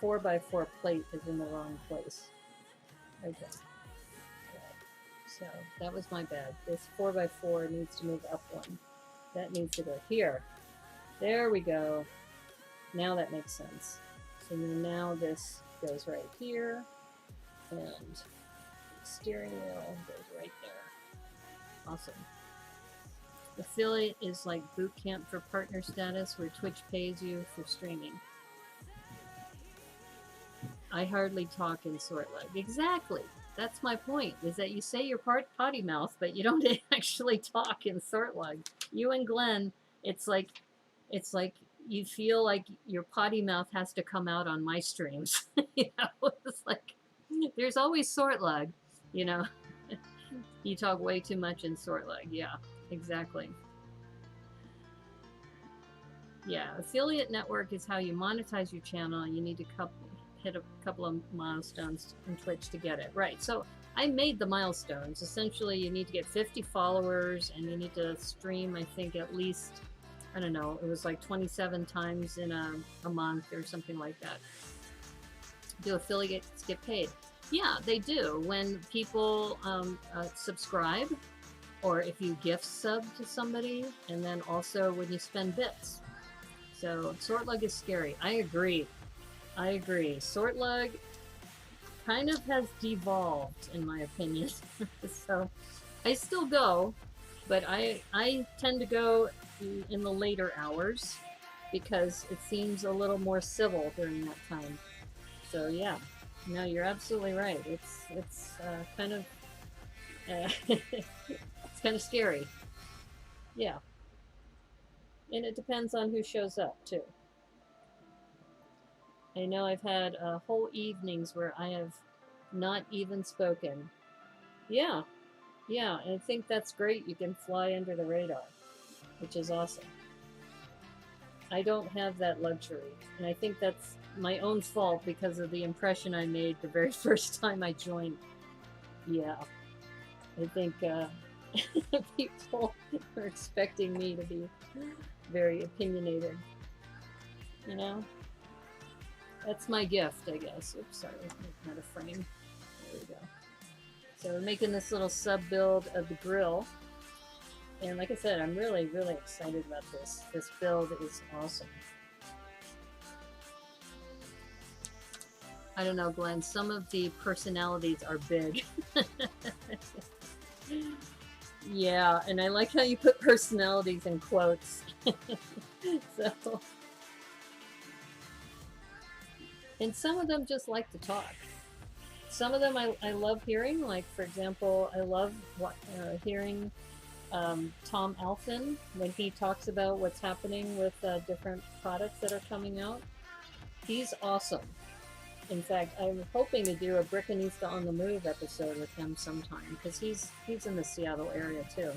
4x4 plate is in the wrong place. Okay. So that was my bad. This 4x4 needs to move up one. That needs to go here. There we go. Now that makes sense. So now this goes right here, and steering wheel goes right there. Awesome. Affiliate is like boot camp for partner status, where Twitch pays you for streaming. I hardly talk in sort leg. Exactly. That's my point, is that you say your potty mouth, but you don't actually talk in sort leg. You and Glenn, it's like you feel like your potty mouth has to come out on my streams. You know, it's like there's always sort leg, you know. You talk way too much in sort leg. Yeah, exactly. Yeah, affiliate network is how you monetize your channel. You need to hit a couple of milestones in Twitch to get it. Right, so I made the milestones. Essentially, you need to get 50 followers, and you need to stream, I think, at least, I don't know, it was like 27 times in a month or something like that. Do affiliates get paid? Yeah, they do. When people subscribe, or if you gift sub to somebody, and then also when you spend bits. So sort leg is scary. I agree. I agree. Sort leg kind of has devolved, in my opinion. So I still go, but I tend to go in the later hours because it seems a little more civil during that time. So yeah, no, you're absolutely right. It's kind of it's kind of scary. Yeah, and it depends on who shows up too. I know I've had whole evenings where I have not even spoken. Yeah, yeah, and I think that's great. You can fly under the radar, which is awesome. I don't have that luxury, and I think that's my own fault because of the impression I made the very first time I joined. Yeah, I think people are expecting me to be very opinionated, you know? That's my gift, I guess. Oops, sorry, not a frame. There we go. So we're making this little sub-build of the grill. And like I said, I'm really, really excited about this. This build is awesome. I don't know, Glenn, some of the personalities are big. Yeah, and I like how you put personalities in quotes. So, and some of them just like to talk. Some of them I love hearing, like for example, I love hearing Tom Alphin when he talks about what's happening with different products that are coming out. He's awesome. In fact, I'm hoping to do a Brickanista on the Move episode with him sometime because he's in the Seattle area too.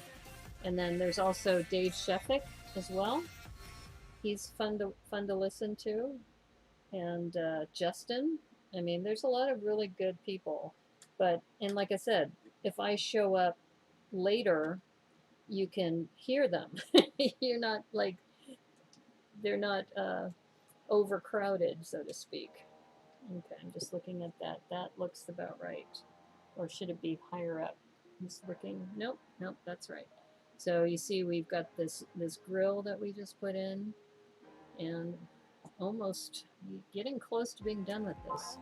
And then there's also Dave Sheffick as well. He's fun to listen to. And Justin. I mean, there's a lot of really good people. And like I said, if I show up later, you can hear them. You're not like, they're not overcrowded, so to speak. Okay, I'm just looking at that. That looks about right. Or should it be higher up? I'm just looking. Nope, that's right. So you see we've got this grill that we just put in, and almost getting close to being done with this.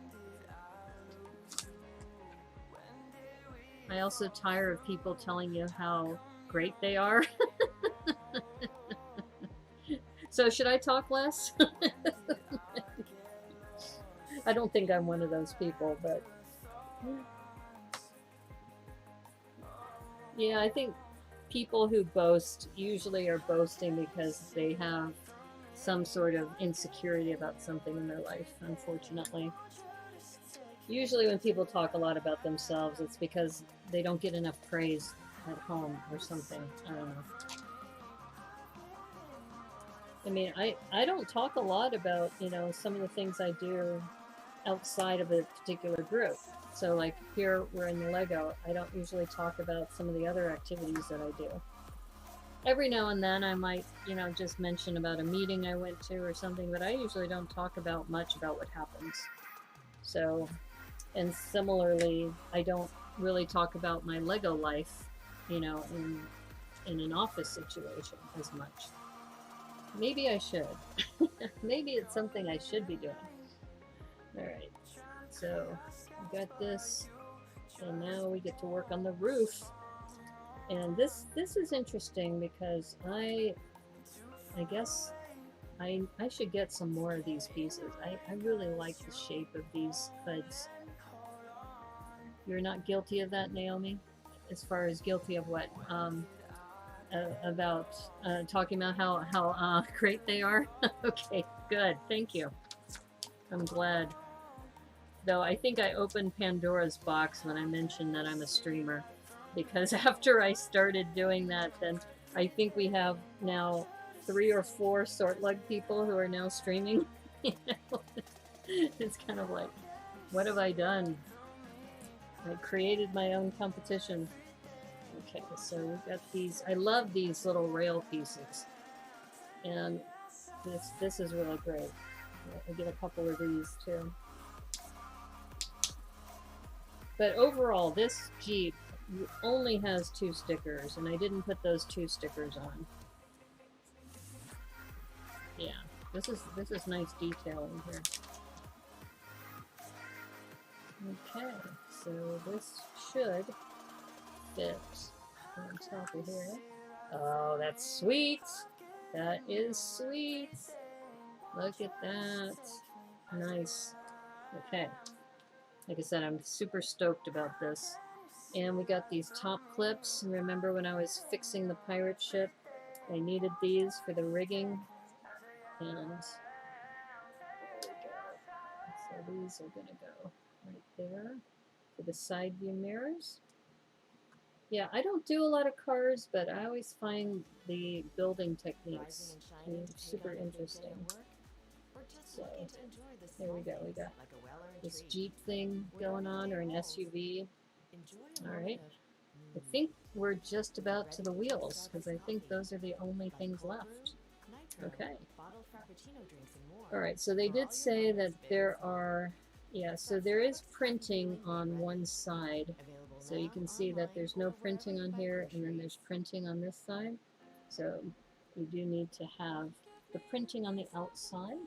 I also tire of people telling you how great they are. So should I talk less? I don't think I'm one of those people, but yeah, I think people who boast usually are boasting because they have some sort of insecurity about something in their life, unfortunately. Usually when people talk a lot about themselves, it's because they don't get enough praise at home or something. I don't know. I mean, I don't talk a lot about, you know, some of the things I do outside of a particular group. So like here we're in the Lego, I don't usually talk about some of the other activities that I do. Every now and then I might, you know, just mention about a meeting I went to or something, but I usually don't talk about much about what happens. So, and similarly, I don't really talk about my Lego life, you know, in an office situation as much. Maybe I should. Maybe it's something I should be doing. All right, so we got this, and now we get to work on the roof. And this is interesting because I guess I should get some more of these pieces. I really like the shape of these HUDs. You're not guilty of that, Naomi? As far as guilty of what? About talking about how great they are? Okay, good. Thank you. I'm glad. Though I think I opened Pandora's box when I mentioned that I'm a streamer. Because after I started doing that, then I think we have now 3 or 4 Sortlug people who are now streaming. You know? It's kind of like, what have I done? I created my own competition. Okay, so we've got these. I love these little rail pieces. And this is really great. I'll get a couple of these too. But overall, this Jeep only has 2 stickers, and I didn't put those 2 stickers on. Yeah, this is nice detailing here. Okay, so this should fit on top of here. Oh, that's sweet! That is sweet! Look at that. Nice. Okay. Like I said, I'm super stoked about this. And we got these top clips. Remember when I was fixing the pirate ship? I needed these for the rigging. And there we go. So these are going to go right there for the side view mirrors. Yeah, I don't do a lot of cars, but I always find the building techniques super interesting. So there we go. We got this Jeep thing going on, or an SUV. All right. I think we're just about to the wheels, because I think those are the only things left. Okay. All right, so they did say that there are, yeah, so there is printing on one side. So you can see that there's no printing on here, and then there's printing on this side. So you do need to have the printing on the outside.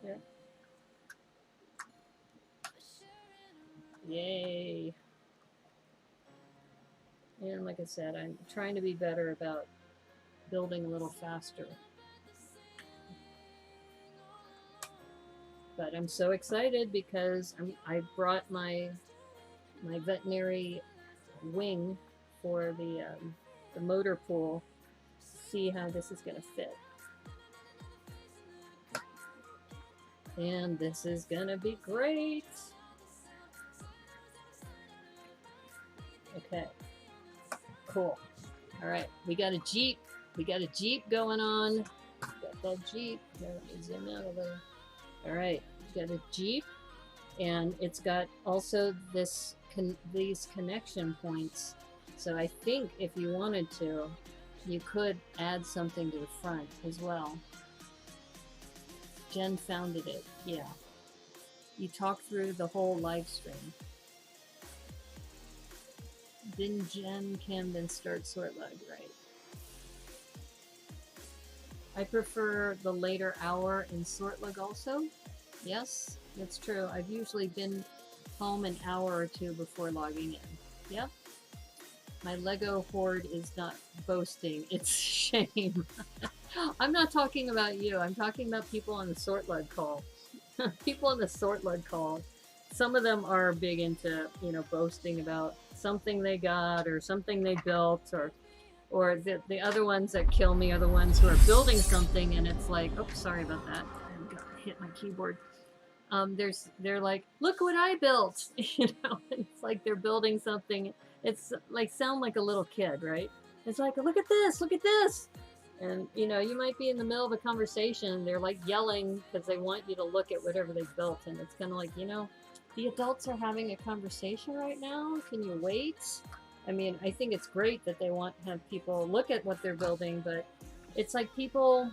Yeah. Yay. And like I said, I'm trying to be better about building a little faster. But I'm so excited because I brought my veterinary wing for the motor pool. See how this is going to fit. And this is going to be great. Okay. Cool. All right. We got a Jeep. We got a Jeep going on. Got that Jeep. Here, let me zoom out a little. All right. We got a Jeep. And it's got also these connection points. So I think if you wanted to, you could add something to the front as well. Jen founded it. Yeah. You talk through the whole live stream. Then Jen can then start Sortlug, right? I prefer the later hour in Sortlug also. Yes, that's true. I've usually been home an hour or 2 before logging in. Yep. My Lego hoard is not boasting. It's shame. I'm not talking about you. I'm talking about people on the Sortlug call. People on the Sortlug call. Some of them are big into, you know, boasting about something they got or something they built, or the other ones that kill me are the ones who are building something and it's like, oh, sorry about that. I hit my keyboard. They're like, look what I built. You know, it's like they're building something. It's like sound like a little kid, right? It's like, look at this, look at this. And, you know, you might be in the middle of a conversation. They're like yelling because they want you to look at whatever they built. And it's kind of like, you know, the adults are having a conversation right now. Can you wait? I mean, I think it's great that they want to have people look at what they're building, but it's like people,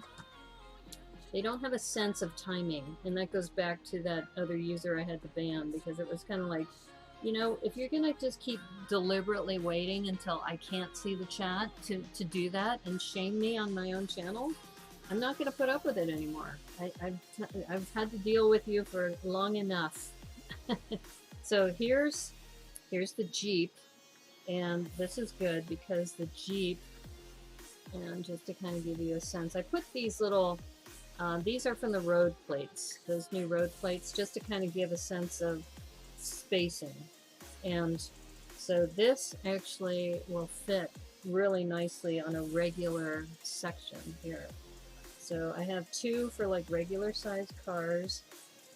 they don't have a sense of timing. And that goes back to that other user I had to ban, because it was kind of like, you know, if you're gonna just keep deliberately waiting until I can't see the chat to do that and shame me on my own channel, I'm not gonna put up with it anymore. I've had to deal with you for long enough. So here's the Jeep, and this is good because the Jeep, and just to kind of give you a sense, I put these little, these are from the road plates, those new road plates, just to kind of give a sense of spacing. And so this actually will fit really nicely on a regular section here. So I have two for like regular sized cars,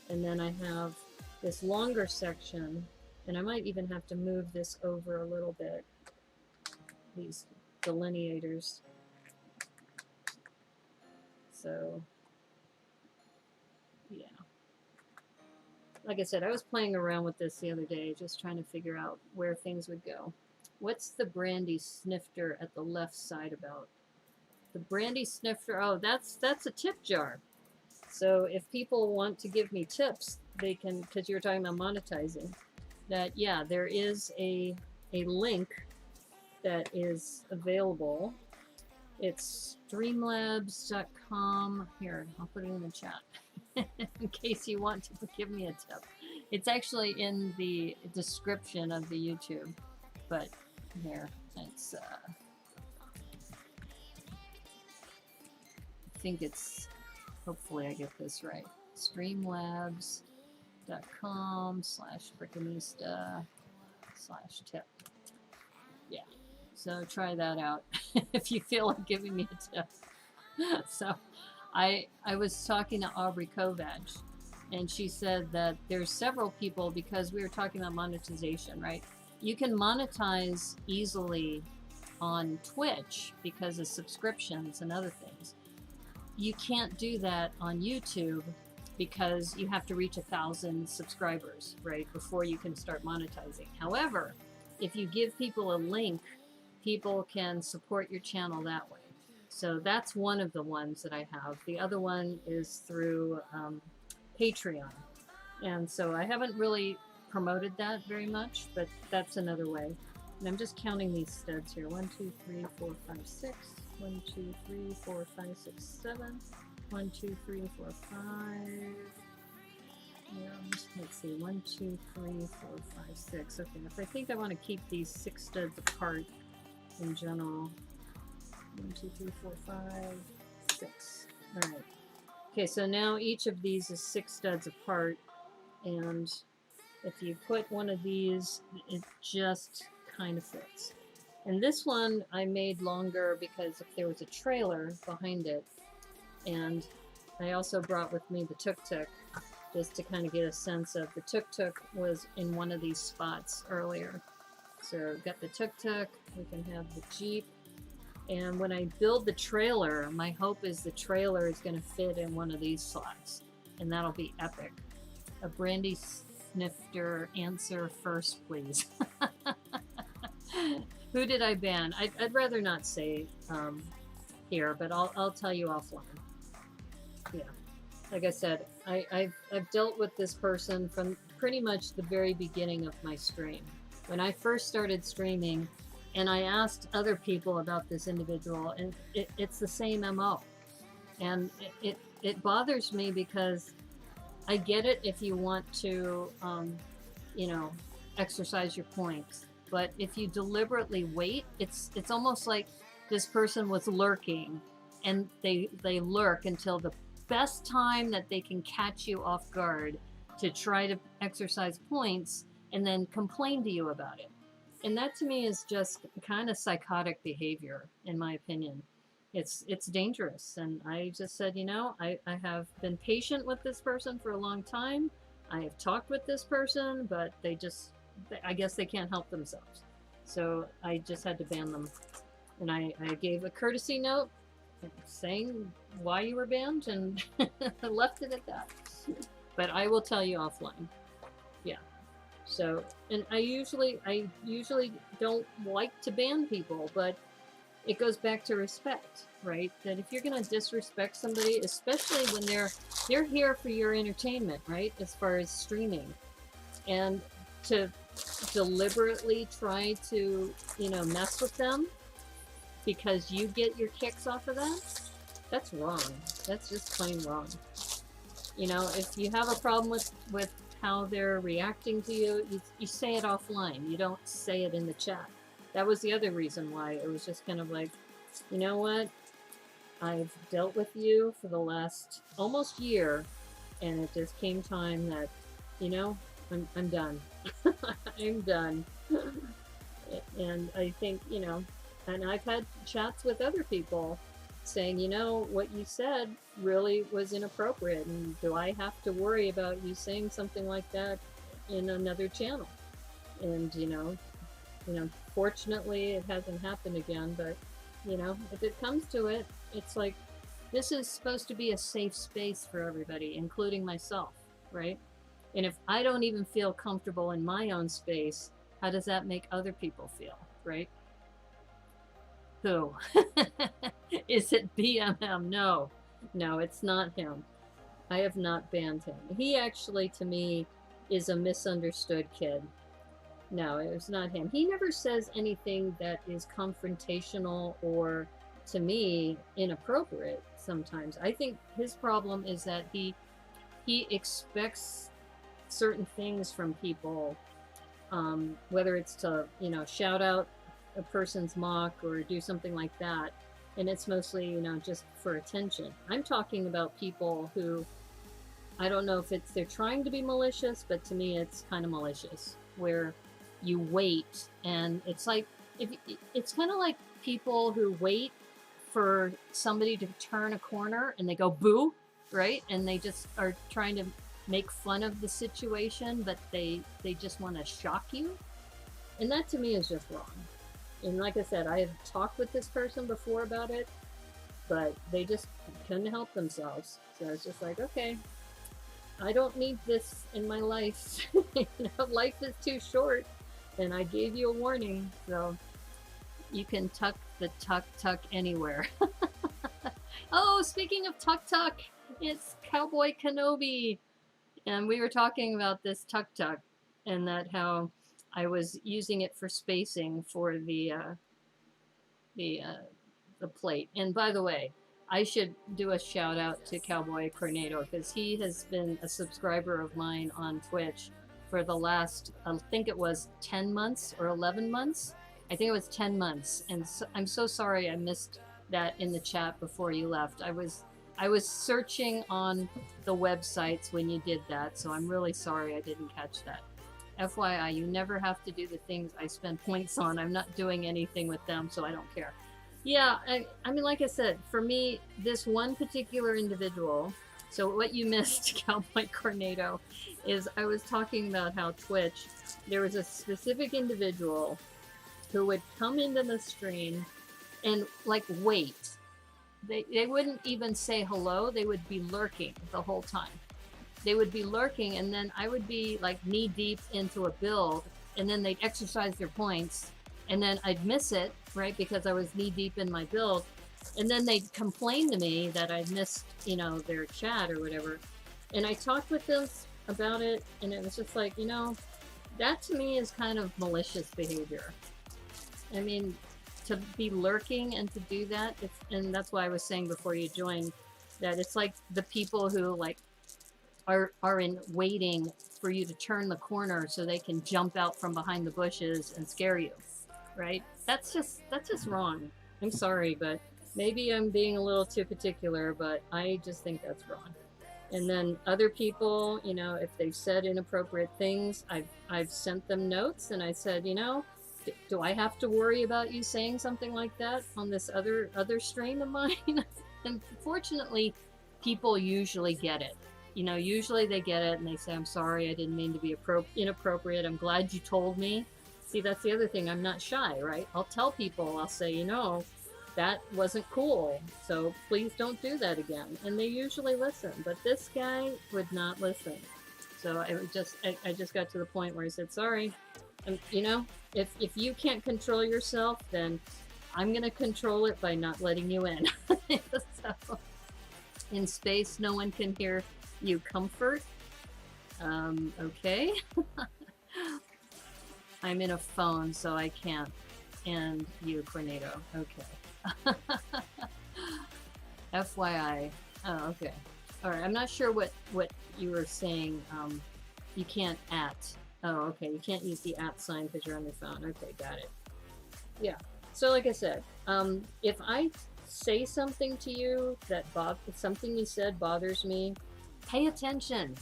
and then I have this longer section, and I might even have to move this over a little bit, these delineators. So yeah, like I said, I was playing around with this the other day, just trying to figure out where things would go. What's the brandy snifter at the left side about? The brandy snifter, oh, that's a tip jar. So if people want to give me tips, they can, because you were talking about monetizing, that yeah, there is a link that is available. It's streamlabs.com. Here, I'll put it in the chat in case you want to give me a tip. It's actually in the description of the YouTube, but here, it's, I think it's, hopefully I get this right, streamlabs.com/brickanista/tip. Yeah, so try that out if you feel like giving me a tip. So I was talking to Aubrey Kovach, and she said that there's several people, because we were talking about monetization, right? You can monetize easily on Twitch because of subscriptions and other things. You can't do that on YouTube because you have to reach 1,000 subscribers, right, before you can start monetizing. However, if you give people a link, people can support your channel that way. So that's one of the ones that I have. The other one is through Patreon. And so I haven't really promoted that very much, but that's another way. And I'm just counting these studs here. 1, 2, 3, 4, 5, 6. 1, 2, 3, 4, 5, 6, 7. 1, 2, 3, 4, 5. Let's see. 1, 2, 3, 4, 5, 6. Okay, if I think I want to keep these 6 studs apart in general. 1, 2, 3, 4, 5, 6. All right. Okay, so now each of these is 6 studs apart, and if you put one of these, it just kind of fits. And this one I made longer because if there was a trailer behind it, and I also brought with me the tuk-tuk just to kind of get a sense of, the tuk-tuk was in one of these spots earlier. So got the tuk-tuk, we can have the Jeep, and when I build the trailer, my hope is the trailer is going to fit in one of these slots, and that'll be epic. A brandy snifter, answer first, please. Who did I ban? I'd rather not say here, but I'll tell you offline. Yeah, like I said, I've dealt with this person from pretty much the very beginning of my stream. When I first started streaming, and I asked other people about this individual, and it's the same MO. And it bothers me because I get it if you want to, you know, exercise your points. But if you deliberately wait, it's almost like this person was lurking, and they lurk until the best time that they can catch you off guard to try to exercise points and then complain to you about it. And that to me is just kind of psychotic behavior, in my opinion. It's dangerous. And I just said, you know, I have been patient with this person for a long time. I have talked with this person, but they just, I guess they can't help themselves. So I just had to ban them. And I gave a courtesy note saying why you were banned, and I left it at that. But I will tell you offline. Yeah. So, and I usually don't like to ban people, but it goes back to respect, right? That if you're going to disrespect somebody, especially when they're here for your entertainment, right? As far as streaming, and to deliberately try to, mess with them because you get your kicks off of that, that's wrong. That's just plain wrong. If you have a problem with how they're reacting to you, you say it offline. You don't say it in the chat. That was the other reason why it was just kind of like, you know what? I've dealt with you for the last almost year, and it just came time that, I'm done. I'm done. And I think, and I've had chats with other people saying, what you said really was inappropriate, and do I have to worry about you saying something like that in another channel? And, fortunately it hasn't happened again, but, if it comes to it, it's like, this is supposed to be a safe space for everybody, including myself, right? And if I don't even feel comfortable in my own space, how does that make other people feel, right? Who? Is it BMM? No, it's not him. I have not banned him. He actually, to me, is a misunderstood kid. No, it's not him. He never says anything that is confrontational or, to me, inappropriate sometimes. I think his problem is that he expects certain things from people, whether it's to, shout out a person's mock or do something like that, and it's mostly, just for attention. I'm talking about people who, I don't know if they're trying to be malicious, but to me it's kind of malicious, where you wait, and it's like, it's kind of like people who wait for somebody to turn a corner and they go boo, right? And they just are trying to make fun of the situation, but they just want to shock you. And that to me is just wrong. And like I said, I have talked with this person before about it, but they just couldn't help themselves. So it's just like, okay, I don't need this in my life. Life is too short, and I gave you a warning, so you can tuck the tuck anywhere. Oh, speaking of tuck, it's Cowboy Kenobi. And we were talking about this tuck, and that how I was using it for spacing for the plate. And by the way, I should do a shout out to Cowboy Cornado, because he has been a subscriber of mine on Twitch for the last, I think it was 10 months or 11 months. I think it was 10 months. And so, I'm so sorry I missed that in the chat before you left. I was searching on the websites when you did that, so I'm really sorry I didn't catch that. FYI, you never have to do the things I spend points on. I'm not doing anything with them, so I don't care. Yeah, I mean, like I said, for me, this one particular individual, so what you missed, Cowboy Cornado, is I was talking about how Twitch, there was a specific individual who would come into the stream and, like, wait. They wouldn't even say hello. They would be lurking the whole time. They would be lurking, and then I would be like knee deep into a build, and then they'd exercise their points, and then I'd miss it, right, because I was knee deep in my build, and then they'd complain to me that I missed, their chat or whatever. And I talked with them about it, and it was just like, that to me is kind of malicious behavior. I mean, to be lurking and to do that, and that's why I was saying before you joined that it's like the people who like are in waiting for you to turn the corner so they can jump out from behind the bushes and scare you, right? That's just wrong. I'm sorry, but maybe I'm being a little too particular, but I just think that's wrong. And then other people, if they've said inappropriate things, I've sent them notes, and I said, do I have to worry about you saying something like that on this other stream of mine? And fortunately, people usually get it. Usually they get it and they say, I'm sorry, I didn't mean to be inappropriate. I'm glad you told me. See, that's the other thing. I'm not shy, right? I'll tell people, I'll say, that wasn't cool, so please don't do that again. And they usually listen, but this guy would not listen. So I just got to the point where I said, sorry. If you can't control yourself, then I'm gonna control it by not letting you in. So, in space, no one can hear you comfort. Okay. I'm in a phone, so I can't. And you, Cornado. Okay. FYI. Oh, okay. All right. I'm not sure what you were saying. You can't at. Oh, okay. You can't use the at sign because you're on your phone. Okay, got it. Yeah. So, like I said, if I say something to you that something you said bothers me, pay attention.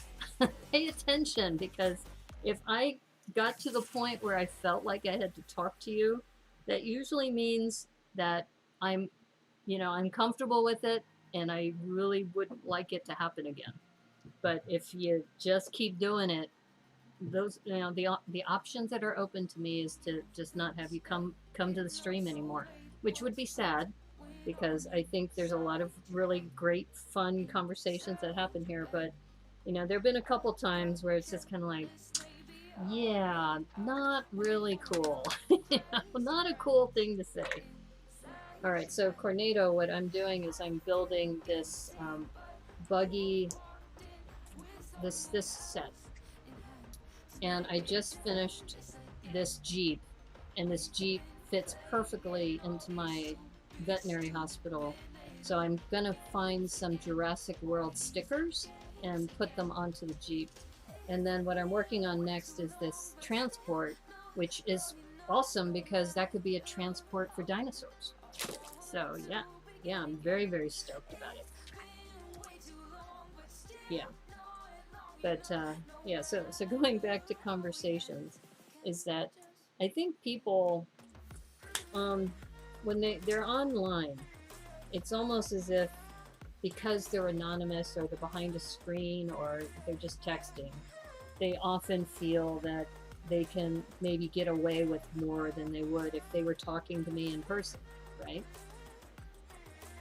Pay attention, because if I got to the point where I felt like I had to talk to you, that usually means that I'm comfortable with it, and I really wouldn't like it to happen again. But if you just keep doing it, those the options that are open to me is to just not have you come to the stream anymore, which would be sad, because I think there's a lot of really great fun conversations that happen here. But there've been a couple times where it's just kind of like, yeah, not really cool. Not a cool thing to say. All right, so Cornado, what I'm doing is I'm building this buggy, this set, and I just finished this Jeep, and this Jeep fits perfectly into my veterinary hospital. So I'm gonna find some Jurassic World stickers and put them onto the Jeep. And then what I'm working on next is this transport, which is awesome because that could be a transport for dinosaurs. So yeah, I'm very, very stoked about it. Yeah. But yeah, so going back to conversations, is that I think people, when they're online, it's almost as if, because they're anonymous or they're behind a screen or they're just texting, they often feel that they can maybe get away with more than they would if they were talking to me in person, right?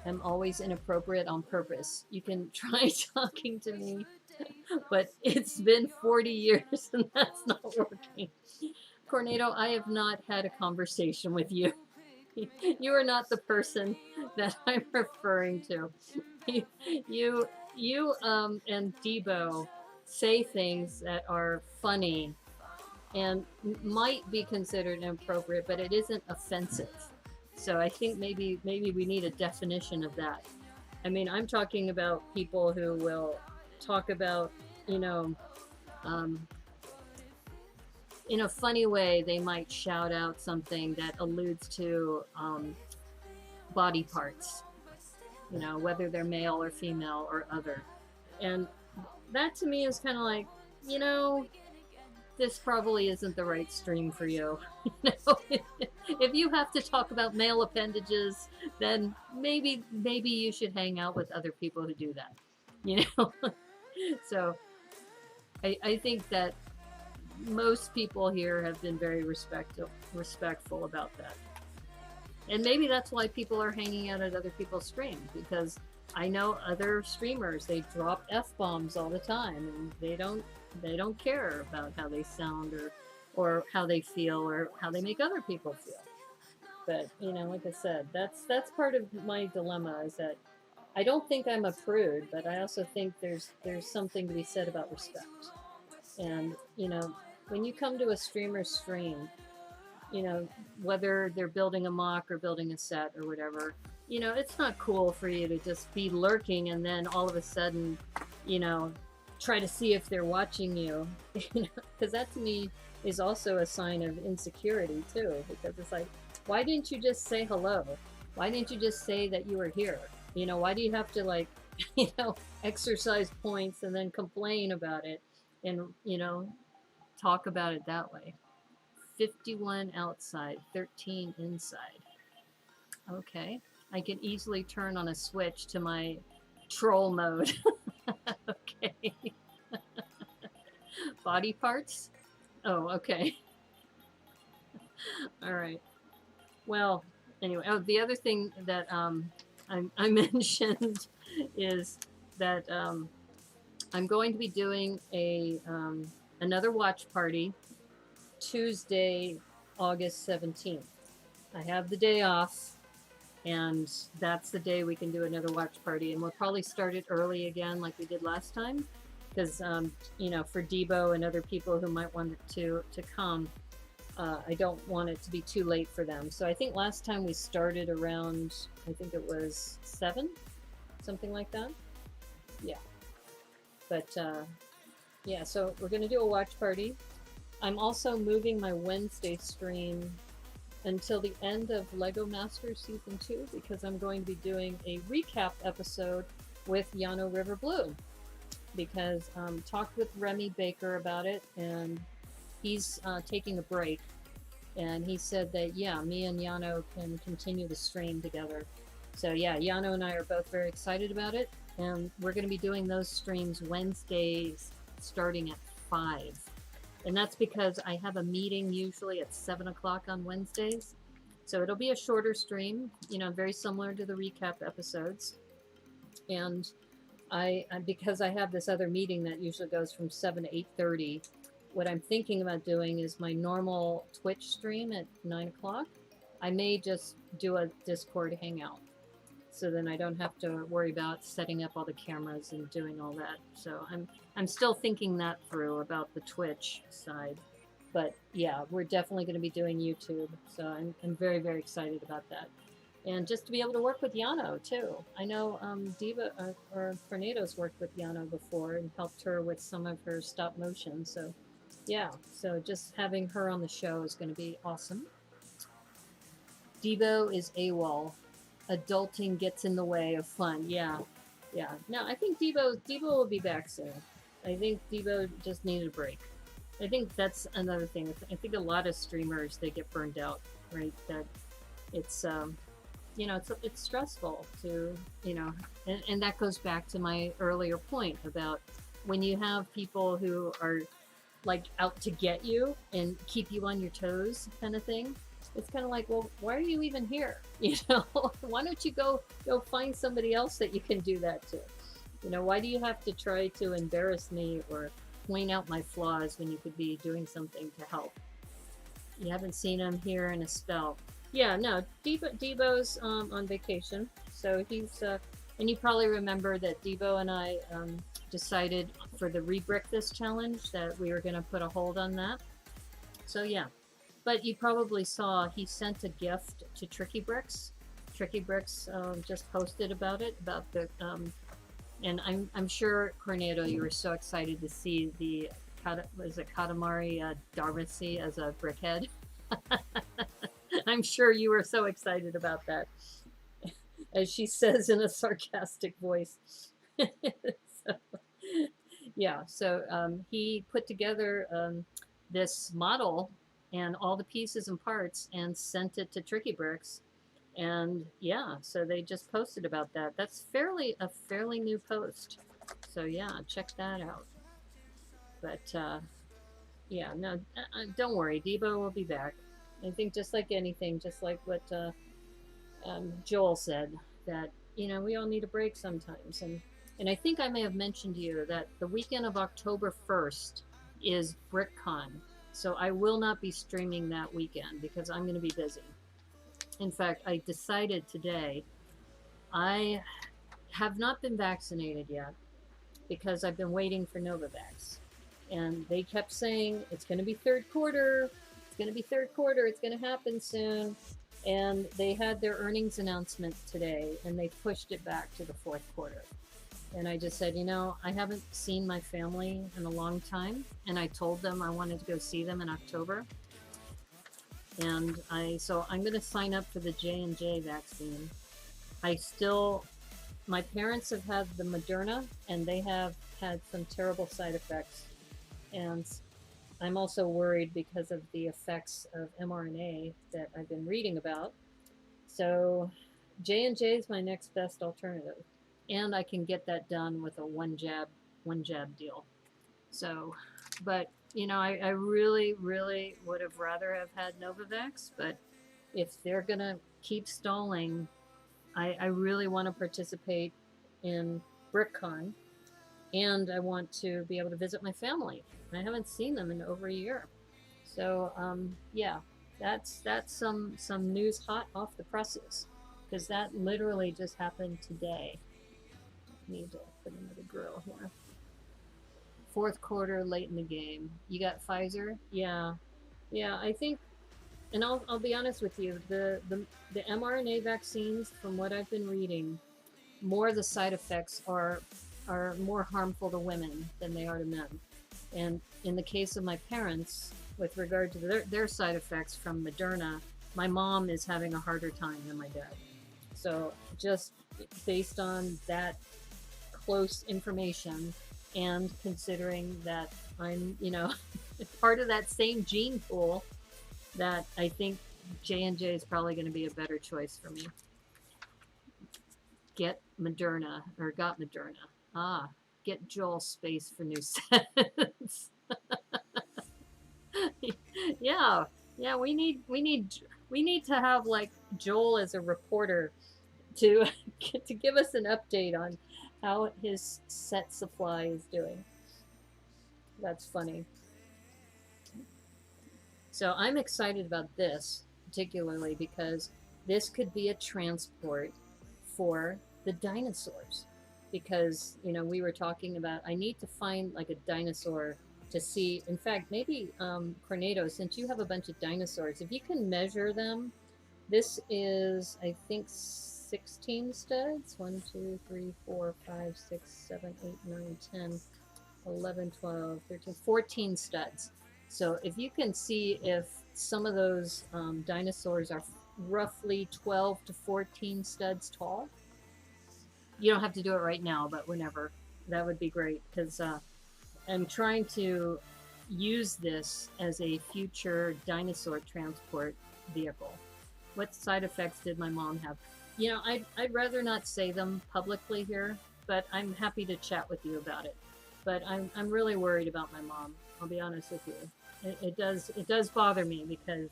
I'm always inappropriate on purpose. You can try talking to me, but it's been 40 years and that's not working. Cornado, I have not had a conversation with you. You are not the person that I'm referring to. You and Debo say things that are funny and might be considered inappropriate, but it isn't offensive. So I think maybe we need a definition of that. I mean, I'm talking about people who will talk about, in a funny way, they might shout out something that alludes to body parts, whether they're male or female or other. And that to me is kind of like, this probably isn't the right stream for you. If you have to talk about male appendages, then maybe you should hang out with other people who do that. So I think that most people here have been very respectful about that. And maybe that's why people are hanging out at other people's streams, because I know other streamers, they drop F-bombs all the time, and they don't care about how they sound or how they feel or how they make other people feel. But like I said, that's part of my dilemma, is that I don't think I'm a prude, but I also think there's something to be said about respect. And when you come to a streamer's stream, whether they're building a mock or building a set or whatever, it's not cool for you to just be lurking and then all of a sudden, try to see if they're watching you, because that to me is also a sign of insecurity too, because it's like, why didn't you just say hello? Why didn't you just say that you were here? Why do you have to exercise points and then complain about it and, talk about it that way? 51 outside, 13 inside. Okay. I can easily turn on a switch to my troll mode. Okay. Body parts? Oh, okay. All right. Well, anyway, the other thing that I mentioned is that I'm going to be doing another watch party Tuesday, August 17th. I have the day off, and that's the day we can do another watch party. And we'll probably start it early again like we did last time, because you know, for Debo and other people who might want to come, I don't want it to be too late for them. So I think last time we started around, I think it was 7, something like that. Yeah. But yeah, so we're going to do a watch party. I'm also moving my Wednesday stream until the end of LEGOMasters Season 2, because I'm going to be doing a recap episode with Llano River Blue, because talked with Remy Baker about it, and he's taking a break, and he said that, yeah, me and Llano can continue the stream together. So yeah, Llano and I are both very excited about it, and we're going to be doing those streams Wednesdays starting at 5. And that's because I have a meeting usually at 7 o'clock on Wednesdays. So it'll be a shorter stream, you know, very similar to the recap episodes. And because I have this other meeting that usually goes from 7 to 8:30, what I'm thinking about doing is my normal Twitch stream at 9 o'clock. I may just do a Discord hangout, so then I don't have to worry about setting up all the cameras and doing all that. So I'm still thinking that through about the Twitch side. But yeah, we're definitely going to be doing YouTube. So I'm very, very excited about that. And just to be able to work with Llano too. I know Diva or Tornado's worked with Llano before and helped her with some of her stop motion. So yeah, so just having her on the show is going to be awesome. Debo is AWOL. Adulting gets in the way of fun. Yeah, yeah. No, I think Debo will be back soon. I think Debo just needed a break. I think that's another thing. I think a lot of streamers, they get burned out, right? That it's you know, it's stressful to, you know, and that goes back to my earlier point about when you have people who are like out to get you and keep you on your toes kind of thing. It's kind of like, well, why are you even here? You know, why don't you go find somebody else that you can do that to? You know, why do you have to try to embarrass me or point out my flaws when you could be doing something to help? You haven't seen him here in a spell. Yeah, no, Debo's on vacation, so he's and you probably remember that Debo and I decided for the Rebrick This challenge that we were going to put a hold on that. So yeah. But you probably saw he sent a gift to Tricky Bricks. Tricky Bricks just posted about it, about the, and I'm sure, Cornado, you were so excited to see the, was it Katamari Darvasi as a brickhead? I'm sure you were so excited about that, as she says in a sarcastic voice. So, yeah, so he put together this model and all the pieces and parts and sent it to Tricky Bricks. And yeah, so they just posted about that. That's a fairly new post. So yeah, check that out. But yeah, no, don't worry, Debo will be back. I think just like anything, just like what Joel said, that, you know, we all need a break sometimes. And I think I may have mentioned to you that the weekend of October 1st is BrickCon. So I will not be streaming that weekend because I'm going to be busy. In fact, I decided today, I have not been vaccinated yet because I've been waiting for Novavax. And they kept saying, it's going to be third quarter, it's going to be third quarter, it's going to happen soon. And they had their earnings announcement today, and they pushed it back to the fourth quarter. And I just said, you know, I haven't seen my family in a long time. And I told them I wanted to go see them in October. And so I'm going to sign up for the J&J vaccine. My parents have had the Moderna, and they have had some terrible side effects. And I'm also worried because of the effects of mRNA that I've been reading about. So J&J is my next best alternative. And I can get that done with a one jab deal. So, but, you know, I really, really would have rather have had Novavax, but if they're going to keep stalling, I really want to participate in BrickCon, and I want to be able to visit my family. I haven't seen them in over a year. So, yeah, that's some news hot off the presses. because that literally just happened today. Need to put another grill here. Fourth quarter, late in the game. You got Pfizer? Yeah. Yeah, I think, and I'll be honest with you, the mRNA vaccines, from what I've been reading, more of the side effects are more harmful to women than they are to men. And in the case of my parents, with regard to their side effects from Moderna, my mom is having a harder time than my dad. So just based on that close information, and considering that I'm, part of that same gene pool, that I think J&J is probably going to be a better choice for me. Get Moderna, or got Moderna. Ah, get Joel space for new sets. Yeah, yeah, we need to have like Joel as a reporter to to give us an update on how his set supply is doing. That's funny. So I'm excited about this particularly because this could be a transport for the dinosaurs. Because, we were talking about, I need to find like a dinosaur to see. In fact, maybe Cornado, since you have a bunch of dinosaurs, if you can measure them, this is, I think, 16 studs. 1, 2, 3, 4, 5, 6, 7, 8, 9, 10, 11, 12, 13, 14 studs. So if you can see if some of those dinosaurs are roughly 12 to 14 studs tall, you don't have to do it right now, but whenever, that would be great, because I'm trying to use this as a future dinosaur transport vehicle. What side effects did my mom have? I'd rather not say them publicly here, but I'm happy to chat with you about it. But I'm really worried about my mom. I'll be honest with you. It does bother me because,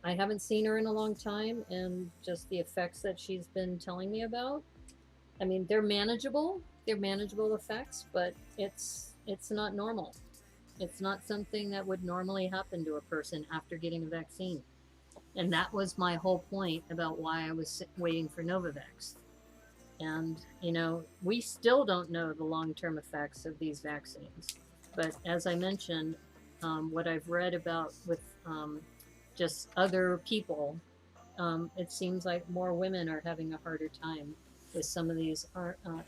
I haven't seen her in a long time, and just the effects that she's been telling me about. I mean, they're manageable. They're manageable effects, but it's not normal. It's not something that would normally happen to a person after getting a vaccine. And that was my whole point about why I was waiting for Novavax. And, we still don't know the long-term effects of these vaccines. But as I mentioned, what I've read about with just other people, it seems like more women are having a harder time with some of these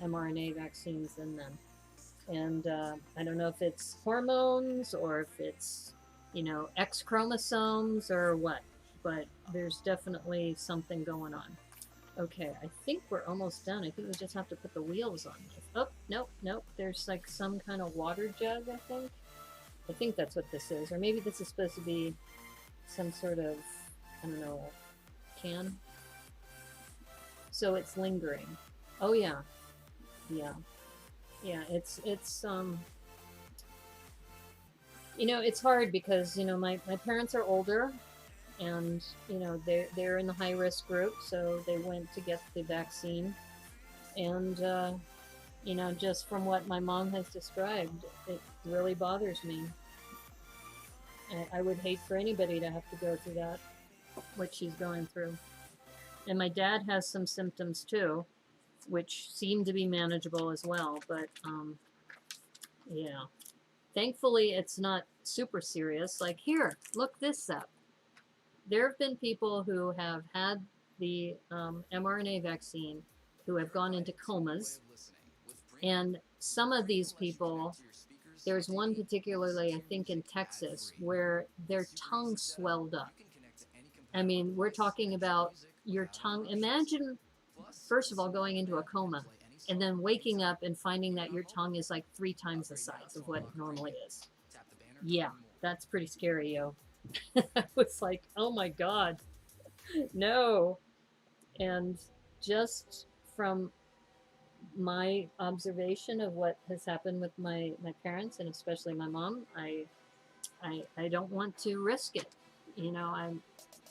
mRNA vaccines than men. And I don't know if it's hormones or if it's, X chromosomes or what, but there's definitely something going on. Okay, I think we're almost done. I think we just have to put the wheels on this. Oh, nope. There's like some kind of water jug, I think. I think that's what this is. Or maybe this is supposed to be some sort of, I don't know, can. So it's lingering. Oh, yeah. Yeah, it's it's hard because, my parents are older, and, they're in the high risk group, so they went to get the vaccine. And, just from what my mom has described, it really bothers me. I would hate for anybody to have to go through that, what she's going through. And my dad has some symptoms too, which seem to be manageable as well, but yeah. Thankfully, it's not super serious. Like, here, look this up. There have been people who have had the mRNA vaccine who have gone into comas, and some of these people, there's one particularly, I think, in Texas, where their tongue swelled up. I mean, we're talking about your tongue. Imagine, first of all, going into a coma and then waking up and finding that your tongue is like 3 times the size of what it normally is. Yeah, that's pretty scary, yo. I was like, oh my God, no. And just from my observation of what has happened with my parents, and especially my mom, I don't want to risk it.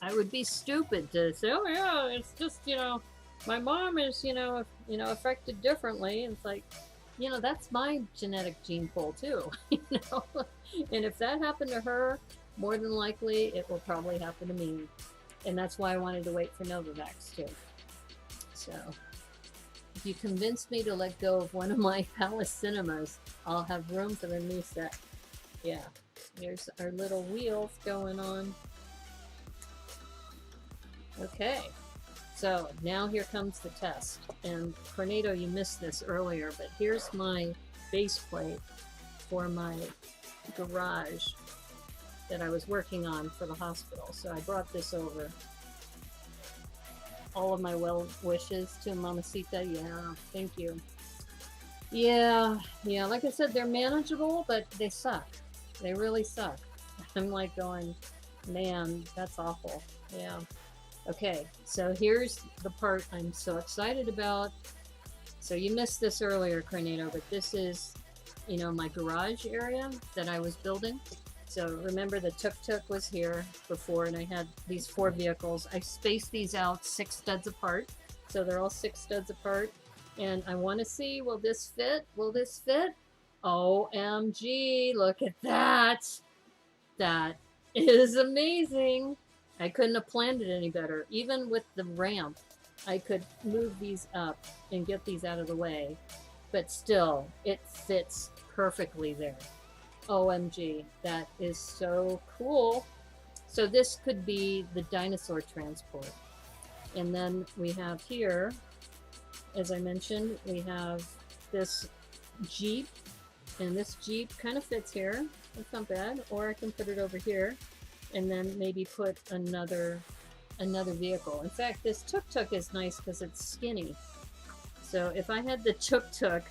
I would be stupid to say, oh yeah, it's just, my mom is, affected differently. And it's like, that's my genetic gene pool too, And if that happened to her, more than likely it will probably happen to me. And that's why I wanted to wait for Novavax too. So if you convince me to let go of one of my Palace Cinemas, I'll have room for the new set. Yeah, here's our little wheels going on. Okay, so now here comes the test. And Cornado, you missed this earlier, but here's my base plate for my garage that I was working on for the hospital. So I brought this over. All of my well wishes to Mamacita. Yeah, thank you. Yeah, like I said, they're manageable, but they suck. They really suck. I'm like going, man, that's awful. Yeah. Okay, so here's the part I'm so excited about. So you missed this earlier, Cornado, but this is, you know, my garage area that I was building. So remember the tuk-tuk was here before, and I had these 4 vehicles. I spaced these out 6 studs apart. So they're all 6 studs apart. And I want to see, will this fit? Will this fit? OMG, look at that. That is amazing. I couldn't have planned it any better. Even with the ramp, I could move these up and get these out of the way. But still, it fits perfectly there. OMG, that is so cool. So this could be the dinosaur transport. And then we have here, as I mentioned, we have this Jeep. And this Jeep kind of fits here. That's not bad. Or I can put it over here and then maybe put another vehicle. In fact, this tuk-tuk is nice because it's skinny. So if I had the tuk-tuk,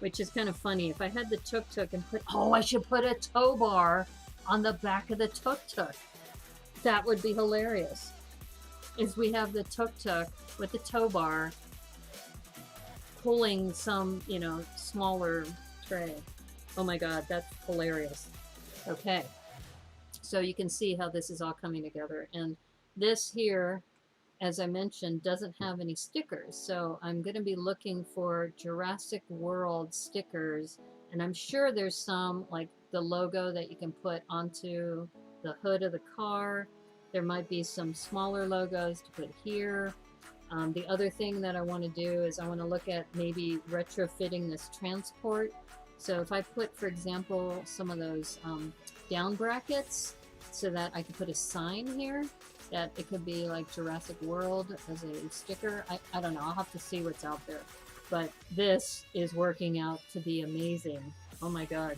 which is kind of funny, if I had the tuk-tuk and put, oh, I should put a tow bar on the back of the tuk-tuk. That would be hilarious. Is we have the tuk-tuk with the tow bar pulling some, you know, smaller tray. Oh my God, that's hilarious. Okay, so you can see how this is all coming together. And this here, as I mentioned, doesn't have any stickers. So I'm going to be looking for Jurassic World stickers. And I'm sure there's some, like the logo that you can put onto the hood of the car. There might be some smaller logos to put here. The other thing that I want to do is I want to look at maybe retrofitting this transport. So if I put, for example, some of those down brackets so that I could put a sign here, that it could be like Jurassic World as a sticker. I don't know. I'll have to see what's out there. But this is working out to be amazing. Oh my God.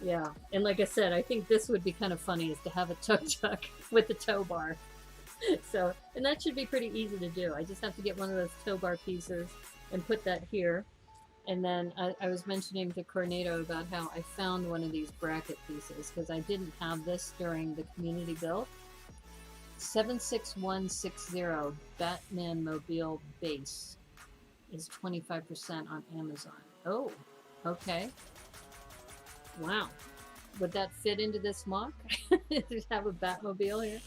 Yeah. And like I said, I think this would be kind of funny, is to have a tuk-tuk with a tow bar. So, and that should be pretty easy to do. I just have to get one of those tow bar pieces and put that here. And then I was mentioning to Cornado about how I found one of these bracket pieces because I didn't have this during the community build. 76160 Batman Mobile base is 25% on Amazon. Oh, okay. Wow. Would that fit into this MOC? Just have a Batmobile here?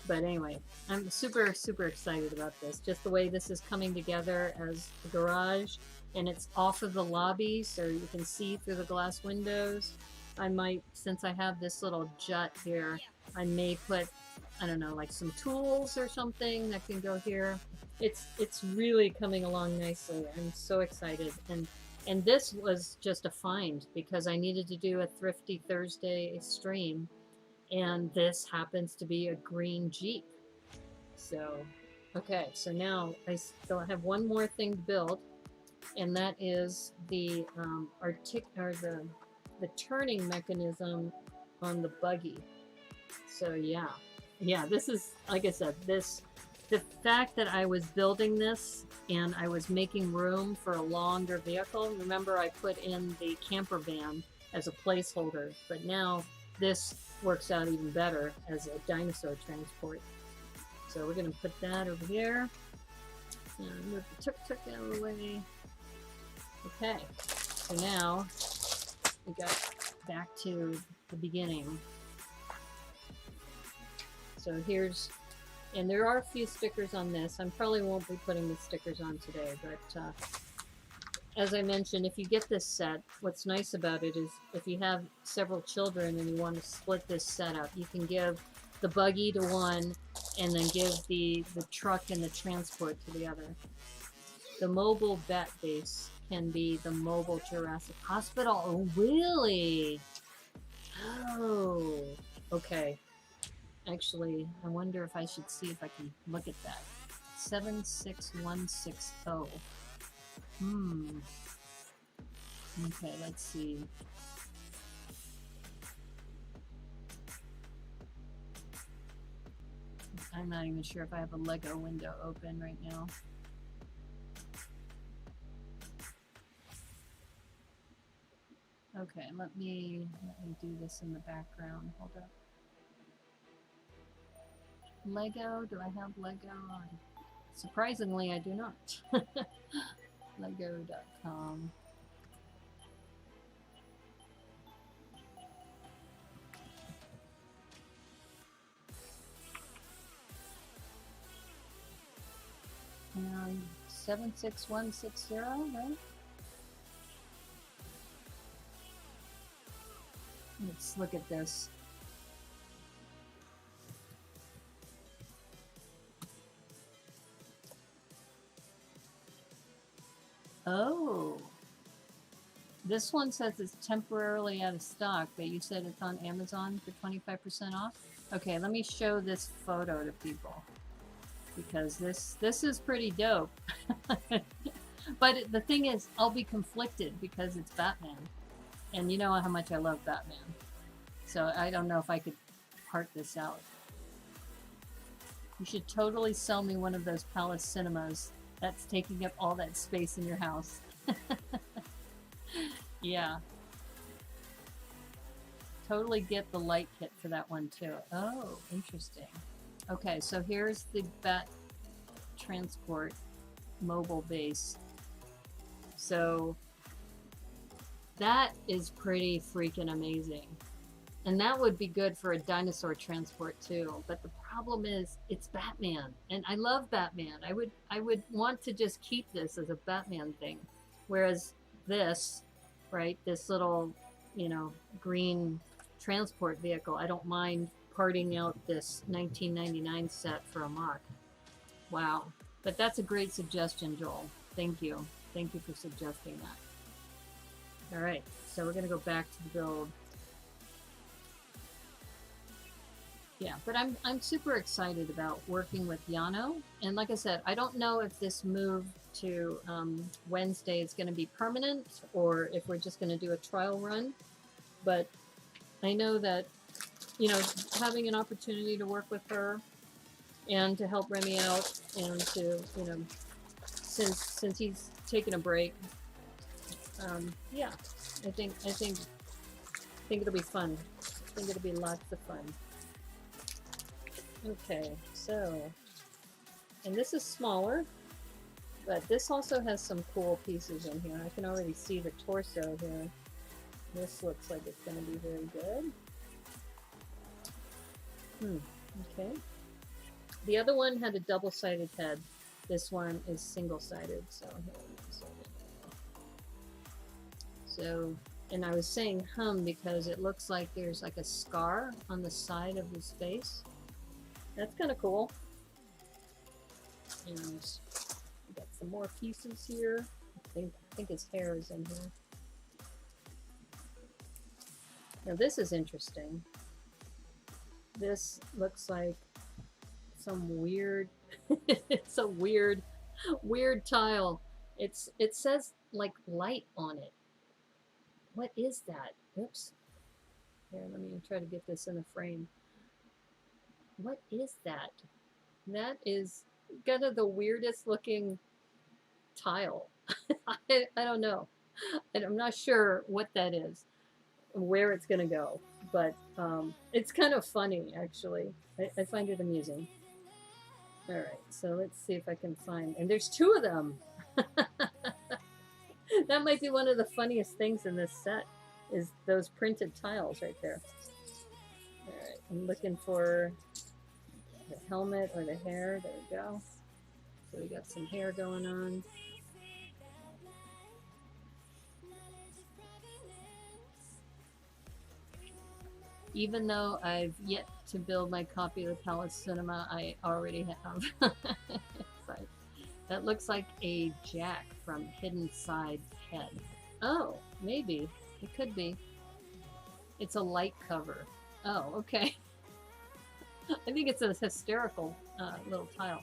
But anyway, I'm super, super excited about this. Just the way this is coming together as a garage. And it's off of the lobby, so you can see through the glass windows. I might, since I have this little jut here, I may put, I don't know, like some tools or something that can go here. It's really coming along nicely. I'm so excited. And this was just a find because I needed to do a Thrifty Thursday stream. And this happens to be a green Jeep. So, okay, so now I still have one more thing to build. And that is the the turning mechanism on the buggy. So yeah, this is, like I said, the fact that I was building this and I was making room for a longer vehicle. Remember, I put in the camper van as a placeholder, but now this works out even better as a dinosaur transport. So we're going to put that over here and move the tuk-tuk out of the way. Okay, so now we got back to the beginning. So here's, and there are a few stickers on this. I probably won't be putting the stickers on today, but as I mentioned, if you get this set, what's nice about it is if you have several children and you want to split this set up, you can give the buggy to one, and then give the truck and the transport to the other. The mobile vet base can be the mobile Jurassic Hospital. Oh, really? Oh, okay. Actually, I wonder if I should see if I can look at that. 76160. Okay, let's see. I'm not even sure if I have a Lego window open right now. Okay, let me do this in the background. Hold up. Lego, do I have Lego? Surprisingly, I do not. Lego.com. And 76160, right? Let's look at this. Oh, this one says it's temporarily out of stock, but you said it's on Amazon for 25% off? Okay, let me show this photo to people, because this is pretty dope. But the thing is, I'll be conflicted because it's Batman, and you know how much I love Batman. So I don't know if I could part this out. You should totally sell me one of those Palace Cinemas that's taking up all that space in your house. Yeah. Totally get the light kit for that one too. Oh, interesting. Okay, so here's the Bat Transport mobile base. So that is pretty freaking amazing. And that would be good for a dinosaur transport too. But the problem is it's Batman. And I love Batman. I would want to just keep this as a Batman thing. Whereas this, right, this little, you know, green transport vehicle, I don't mind parting out this 1999 set for a MOC. Wow. But that's a great suggestion, Joel. Thank you. Thank you for suggesting that. All right, so we're going to go back to the build. Yeah, but I'm super excited about working with Llano. And like I said, I don't know if this move to Wednesday is going to be permanent or if we're just going to do a trial run. But I know that, you know, having an opportunity to work with her and to help Remy out and to, you know, since he's taken a break, yeah, I think it'll be fun. I think it'll be lots of fun. Okay, so, and this is smaller, but this also has some cool pieces in here. I can already see the torso here. This looks like it's going to be very good. Okay. The other one had a double-sided head. This one is single-sided, so here, so, and I was saying because it looks like there's like a scar on the side of his face. That's kind of cool. And we got some more pieces here. I think his hair is in here. Now this is interesting. This looks like some weird, it's a weird tile. It says like light on it. What is that? Oops. Here, let me try to get this in a frame. What is that? That is kind of the weirdest looking tile. I don't know. And I'm not sure what that is, where it's going to go. But it's kind of funny, actually. I find it amusing. All right, so let's see if I can find... And there's two of them! That might be one of the funniest things in this set, is those printed tiles right there. All right, I'm looking for the helmet or the hair. There we go. So we got some hair going on. Even though I've yet to build my copy of the Palace Cinema, I already have. But that looks like a Jack from Hidden Side Head. Oh, maybe. It could be. It's a light cover. Oh, okay. I think it's a hysterical little tile.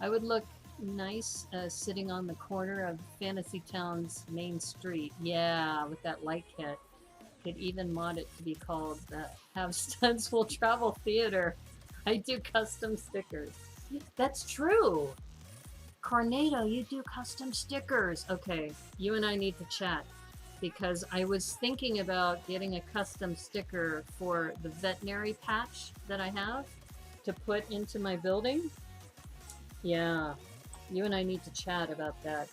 I would look nice sitting on the corner of Fantasy Town's main street. Yeah, with that light kit. Could even mod it to be called the Have Studs Will Travel Theater. I do custom stickers. That's true. Cornado, you do custom stickers. Okay, you and I need to chat because I was thinking about getting a custom sticker for the veterinary patch that I have to put into my building. Yeah, you and I need to chat about that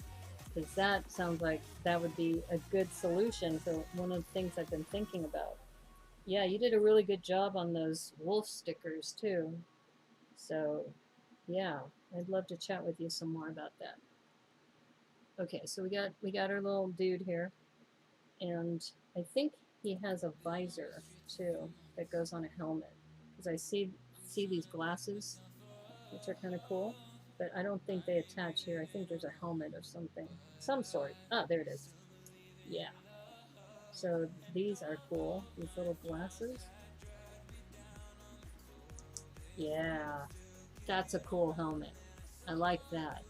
because that sounds like that would be a good solution for one of the things I've been thinking about. Yeah, you did a really good job on those wolf stickers too. So, yeah, I'd love to chat with you some more about that. Okay, so we got our little dude here, and I think he has a visor too that goes on a helmet. Because I see these glasses, which are kind of cool, but I don't think they attach here. I think there's a helmet of something, some sort. Ah, there it is. Yeah. So these are cool. These little glasses. Yeah, that's a cool helmet. I like that.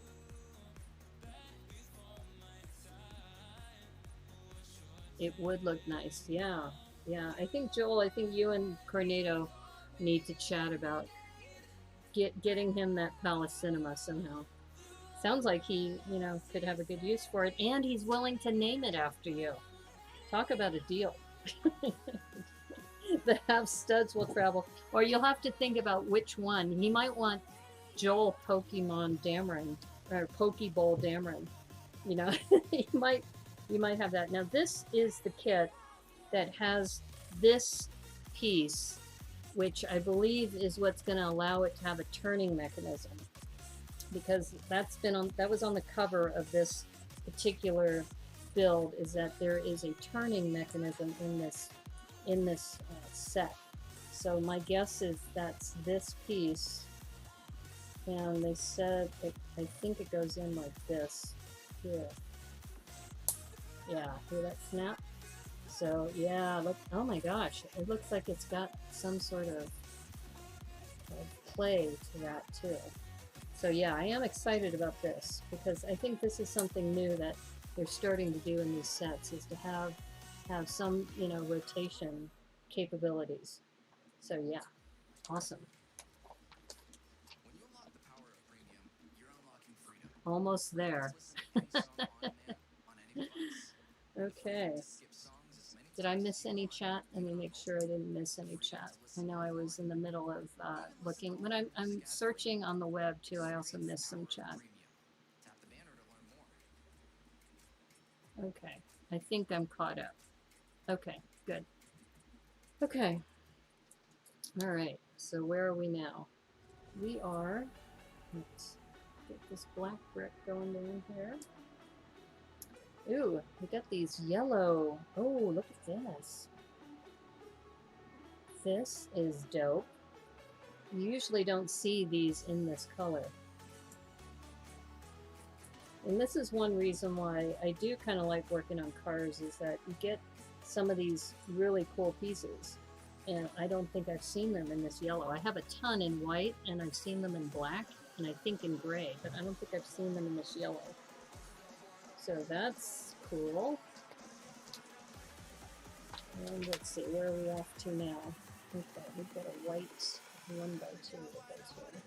It would look nice. Yeah. Yeah. I think Joel, I think you and Cornado need to chat about getting him that Palace Cinema somehow. Sounds like he, could have a good use for it, and he's willing to name it after you. Talk about a deal. The Have Studs Will Travel. Or you'll have to think about which one. He might want Joel Pokemon Dameron, or Pokeball Dameron. You know, you might have that. Now this is the kit that has this piece, which I believe is what's going to allow it to have a turning mechanism, because that was on the cover of this particular build, is that there is a turning mechanism in this set. So my guess is that's this piece, and they said I think it goes in like this here. Yeah, hear that snap? So yeah, look, oh my gosh, it looks like it's got some sort of play to that too. So yeah, I am excited about this because I think this is something new that they're starting to do in these sets, is to have some, rotation capabilities. So yeah, awesome. Almost there. Okay. Did I miss any chat? Let me make sure I didn't miss any chat. I know I was in the middle of looking. When I'm searching on the web too, I also miss some chat. Okay. I think I'm caught up. Okay, good. Okay. All right. So where are we now? We are, let's get this black brick going in here. Ooh, we got these yellow. Oh, look at this. This is dope. You usually don't see these in this color. And this is one reason why I do kind of like working on cars, is that you get some of these really cool pieces. And I don't think I've seen them in this yellow. I have a ton in white, and I've seen them in black, and I think in gray, but I don't think I've seen them in this yellow. So that's cool. And let's see, where are we off to now? Okay, we've got a white 1x2 that goes here.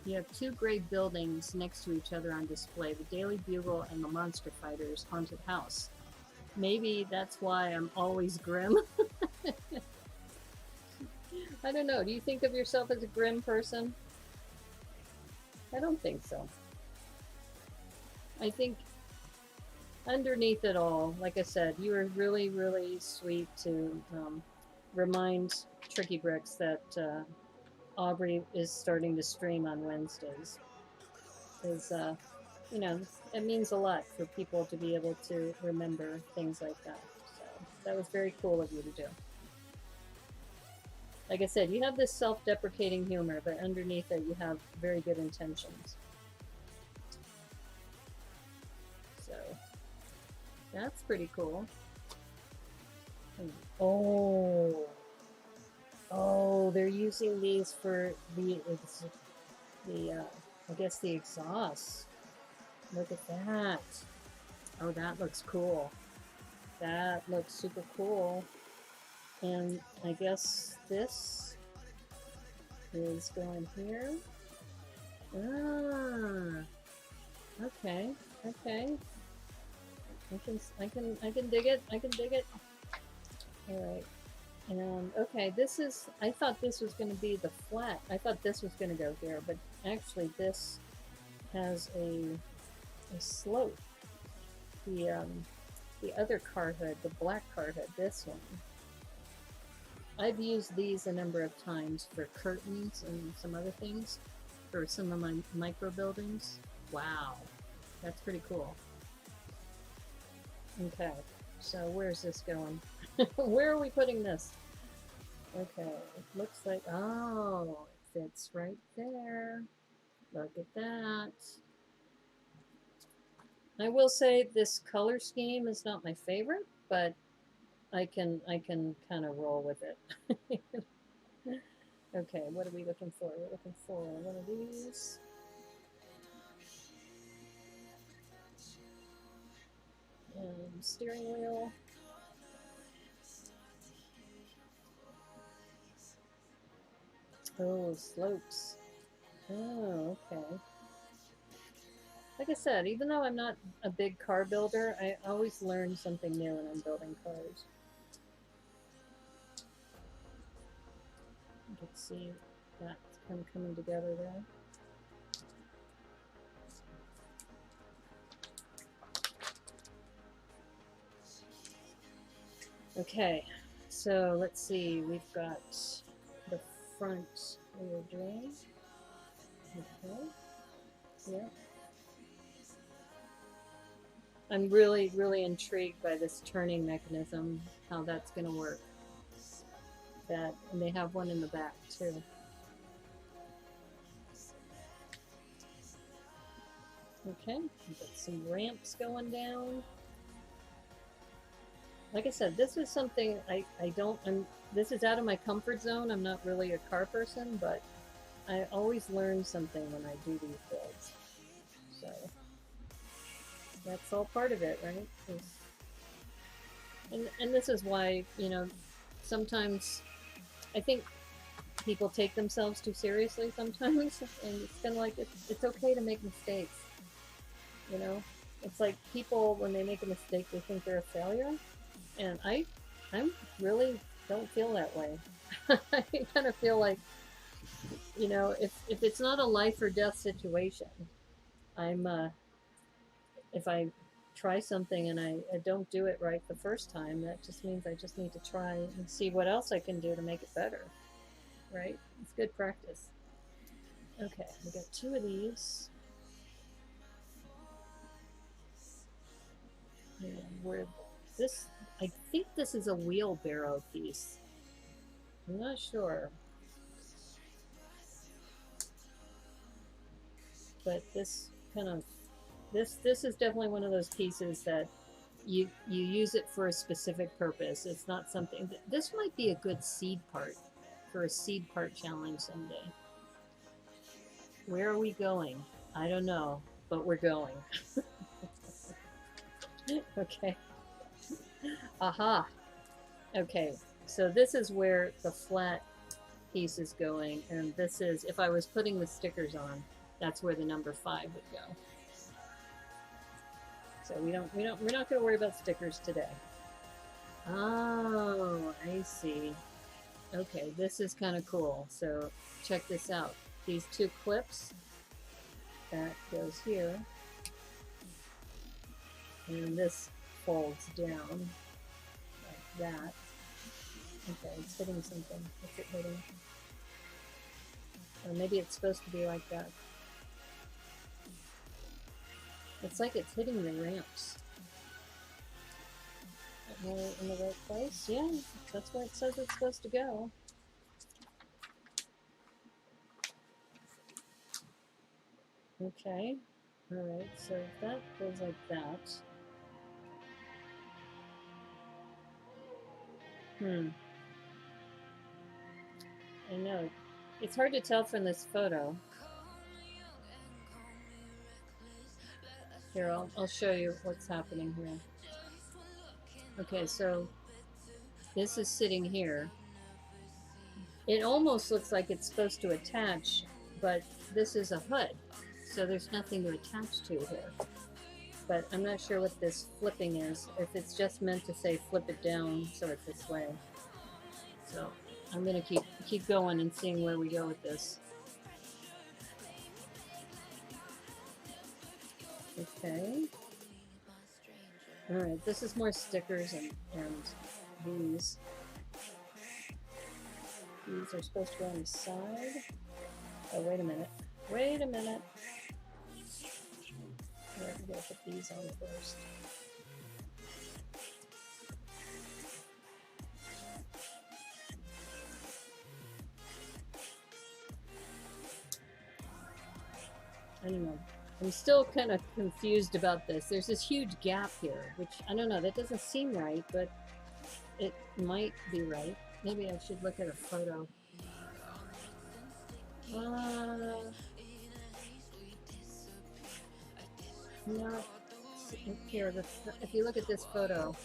You have two gray buildings next to each other on display, the Daily Bugle and the Monster Fighters Haunted House. Maybe that's why I'm always grim. I don't know. Do you think of yourself as a grim person? I don't think so. I think underneath it all, like I said, you were really, really sweet to remind Tricky Bricks that Aubrey is starting to stream on Wednesdays. Because you know, it means a lot for people to be able to remember things like that. So that was very cool of you to do. Like I said, you have this self-deprecating humor, but underneath it you have very good intentions. So that's pretty cool. Oh, oh, they're using these for the I guess the exhaust. Look at that. Oh, that looks cool. That looks super cool. And I guess this is going here. Ah, okay, okay. I can dig it. I can dig it. All right. And okay, this is, I thought this was going to be the flat. I thought this was going to go here, but actually this has a slope. The other car hood, the black car hood, this one. I've used these a number of times for curtains and some other things for some of my micro buildings. Wow, that's pretty cool. Okay, so where's this going? Where are we putting this? Okay, it looks like, oh, it fits right there. Look at that. I will say this color scheme is not my favorite, but I can kind of roll with it. Okay, what are we looking for? We're looking for one of these. Steering wheel. Oh, slopes. Oh, okay. Like I said, even though I'm not a big car builder, I always learn something new when I'm building cars. You can see that kind of coming together there. Okay, so let's see, we've got the front wheel drain. Okay, yeah. I'm really, really intrigued by this turning mechanism, how that's going to work. That, and they have one in the back too. Okay, we've got some ramps going down. Like I said, this is something this is out of my comfort zone. I'm not really a car person, but I always learn something when I do these builds. So that's all part of it, right? And this is why, you know, sometimes I think people take themselves too seriously sometimes, and it's kind of like it's okay to make mistakes. You know, it's like people, when they make a mistake, they think they're a failure, and I'm really don't feel that way. I kind of feel like, you know, if it's not a life or death situation, if I try something and I don't do it right the first time, that just means I just need to try and see what else I can do to make it better, right? It's good practice. Okay, we got two of these. And where this, I think this is a wheelbarrow piece. I'm not sure. But this kind of, this is definitely one of those pieces that you use it for a specific purpose. It's not something, this might be a good seed part for a seed part challenge someday. Where are we going? I don't know, but we're going. Okay. Aha. Okay, so this is where the flat piece is going, and this is, if I was putting the stickers on, that's where the number 5 would go. So we're not going to worry about stickers today. Oh, I see. Okay, this is kind of cool. So check this out. These two clips, that goes here, and this folds down like that. Okay, it's hitting something. What's it hitting? Or maybe it's supposed to be like that. It's like it's hitting the ramps. Am I in the right place? Yeah, that's where it says it's supposed to go. Okay. Alright, so if that goes like that. I know. It's hard to tell from this photo. Here, I'll show you what's happening here. Okay, so this is sitting here. It almost looks like it's supposed to attach, but this is a hood, so there's nothing to attach to here. But I'm not sure what this flipping is, if it's just meant to say flip it down so it's this way. So I'm gonna keep going and seeing where we go with this. Okay. Alright, this is more stickers and these. These are supposed to go on the side. Oh, wait a minute. Wait a minute. Alright, we gotta put these on first. I don't know. I'm still kind of confused about this. There's this huge gap here, which, I don't know, that doesn't seem right, but it might be right. Maybe I should look at a photo. No. Here, if you look at this photo,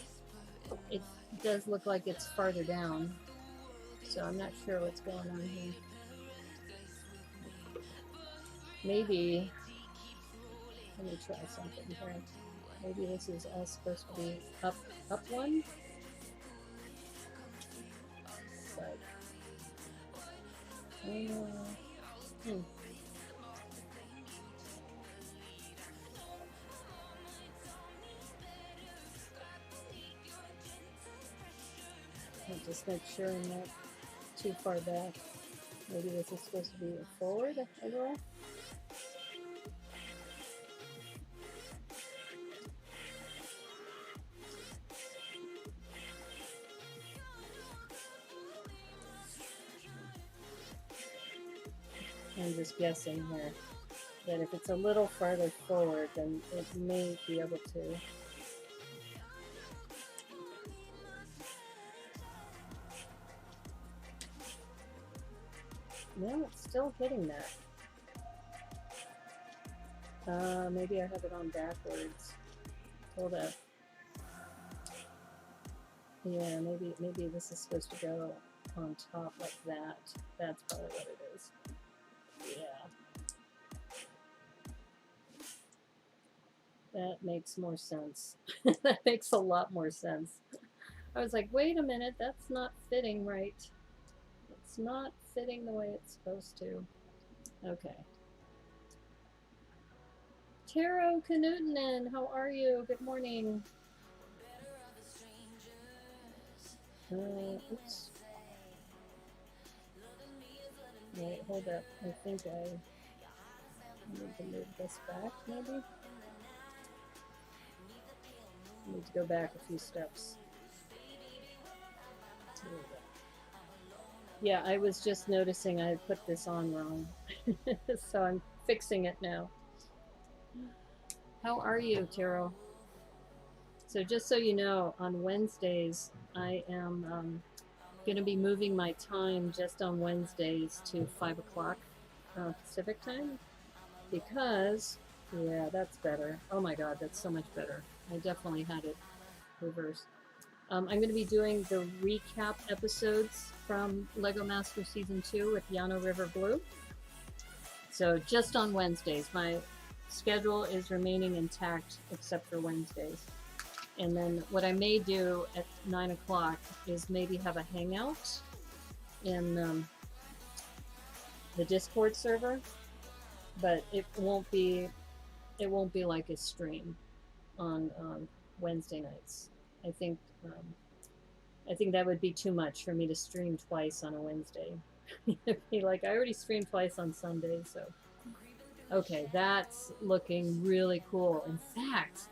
it does look like it's farther down. So I'm not sure what's going on here. Maybe, let me try something here. Maybe this is supposed to be up one. It's like, I'll just make sure I'm not too far back. Maybe this is supposed to be forward overall. I'm just guessing here that if it's a little farther forward, then it may be able to. No, it's still hitting that. Maybe I have it on backwards. Hold up. Yeah, maybe this is supposed to go on top like that. That's probably what it is. Yeah. That makes more sense. That makes a lot more sense. I was like, wait a minute, that's not fitting right. It's not fitting the way it's supposed to. Okay. Taro Knutinen, how are you? Good morning. Oops. Wait, hold up. I think I need to move this back, maybe? I need to go back a few steps. Yeah, I was just noticing I put this on wrong. So I'm fixing it now. How are you, Taro? So just so you know, on Wednesdays, I am going to be moving my time just on Wednesdays to 5 o'clock Pacific time. Because, yeah, that's better. Oh my God, that's so much better. I definitely had it reversed. I'm going to be doing the recap episodes from LEGOMasters Season 2 with Llano River Blue. So just on Wednesdays. My schedule is remaining intact except for Wednesdays. And then what I may do at 9 o'clock is maybe have a hangout in the Discord server, but it won't be like a stream on Wednesday nights. I think that would be too much for me to stream twice on a Wednesday. It'd be like, I already streamed twice on Sunday, so. Okay, that's looking really cool. In fact,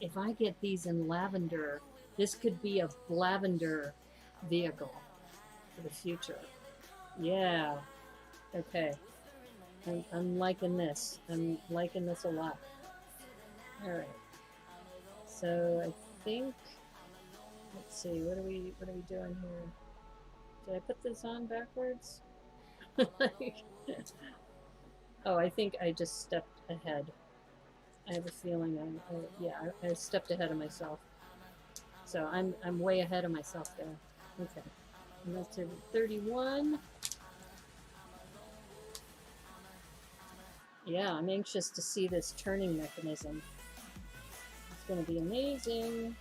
if I get these in lavender, this could be a lavender vehicle for the future. Yeah. Okay. I'm liking this. I'm liking this a lot. All right. So I think, let's see, what are we doing here? Did I put this on backwards? Oh, I think I just stepped ahead. I have a feeling I stepped ahead of myself. So I'm way ahead of myself there. Okay. And that's 31. Yeah, I'm anxious to see this turning mechanism. It's going to be amazing.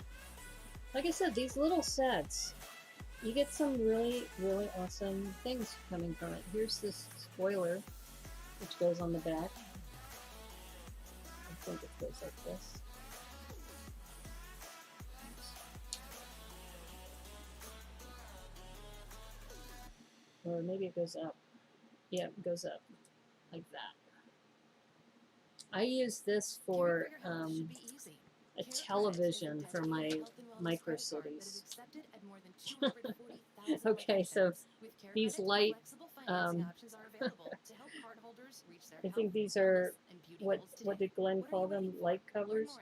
Like I said, these little sets, you get some really, really awesome things coming from it. Here's this spoiler, which goes on the back. I think it goes like this. Or maybe it goes up. Yeah, it goes up like that. I use this for a television for my micro cities. Okay, so these light, I think these are, what did Glenn call them? Light covers?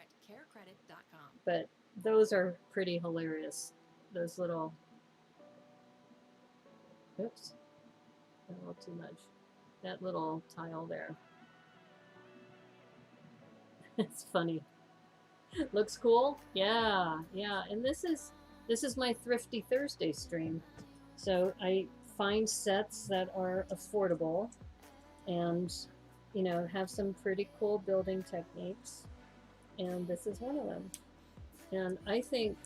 But those are pretty hilarious. Those little, oops, a little too much. That little tile there. It's funny. Looks cool. Yeah, yeah. And this is my Thrifty Thursday stream. So I find sets that are affordable and, you know, have some pretty cool building techniques. And this is one of them. And I think,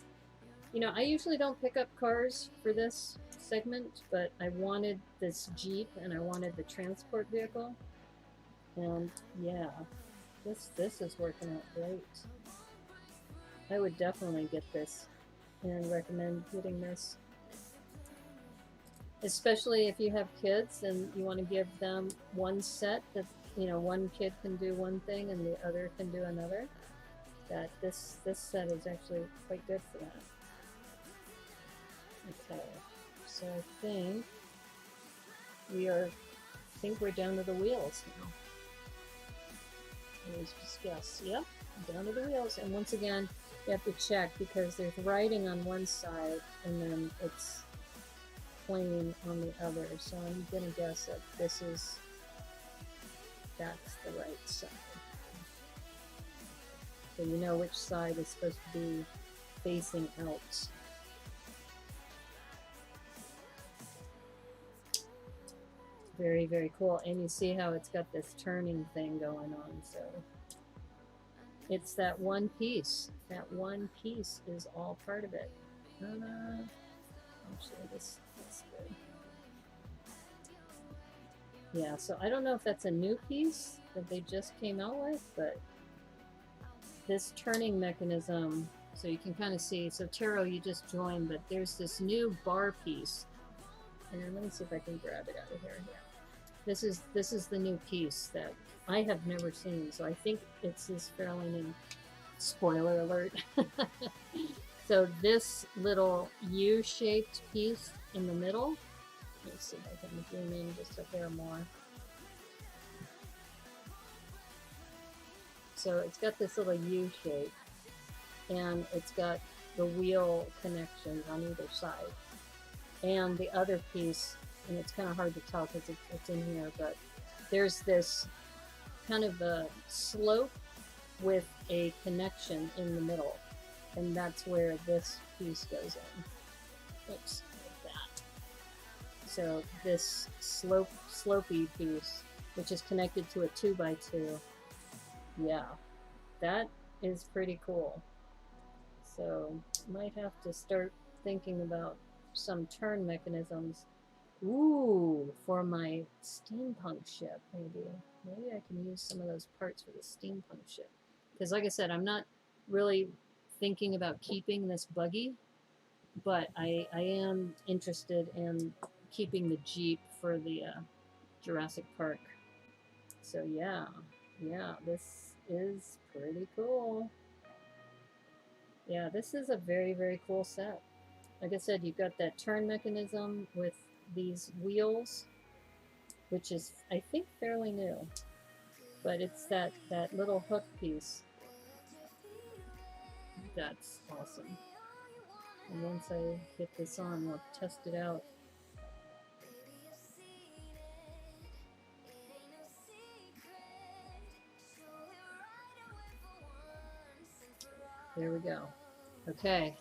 you know, I usually don't pick up cars for this segment, but I wanted this Jeep and I wanted the transport vehicle. And yeah, this is working out great. I would definitely get this and recommend getting this. Especially if you have kids and you want to give them one set that, you know, one kid can do one thing and the other can do another. That this set is actually quite good for that. Okay, so I think we're down to the wheels now. Let's discuss. Yep, down to the wheels. And once again, you have to check because there's writing on one side and then it's plain on the other. So I'm gonna guess that that's the right side. So you know which side is supposed to be facing out. Very, very cool. And you see how it's got this turning thing going on. So it's that one piece. That one piece is all part of it. Actually, that's good. Yeah, so I don't know if that's a new piece that they just came out with, but this turning mechanism, so you can kind of see. So Taro, you just joined, but there's this new bar piece. And let me see if I can grab it out of here. Yeah. This is the new piece that I have never seen, so I think it's this fairly new. Spoiler alert. So this little U-shaped piece in the middle, let's see if I can zoom in just a hair more. So it's got this little U shape, and it's got the wheel connections on either side. And the other piece, and it's kind of hard to tell because it's in here, but there's this kind of a slope with a connection in the middle, and that's where this piece goes in. Oops, like that. So this slopey piece, which is connected to a 2x2, yeah, that is pretty cool. So might have to start thinking about some turn mechanisms. Ooh, for my steampunk ship, maybe. Maybe I can use some of those parts for the steampunk ship. Because like I said, I'm not really thinking about keeping this buggy, but I am interested in keeping the Jeep for the Jurassic Park. So yeah, Yeah, this is pretty cool. Yeah, this is a very, very cool set. Like I said, you've got that turn mechanism with these wheels, which is, I think, fairly new. But it's that little hook piece. That's awesome. And once I get this on, we'll test it out. There we go. Okay,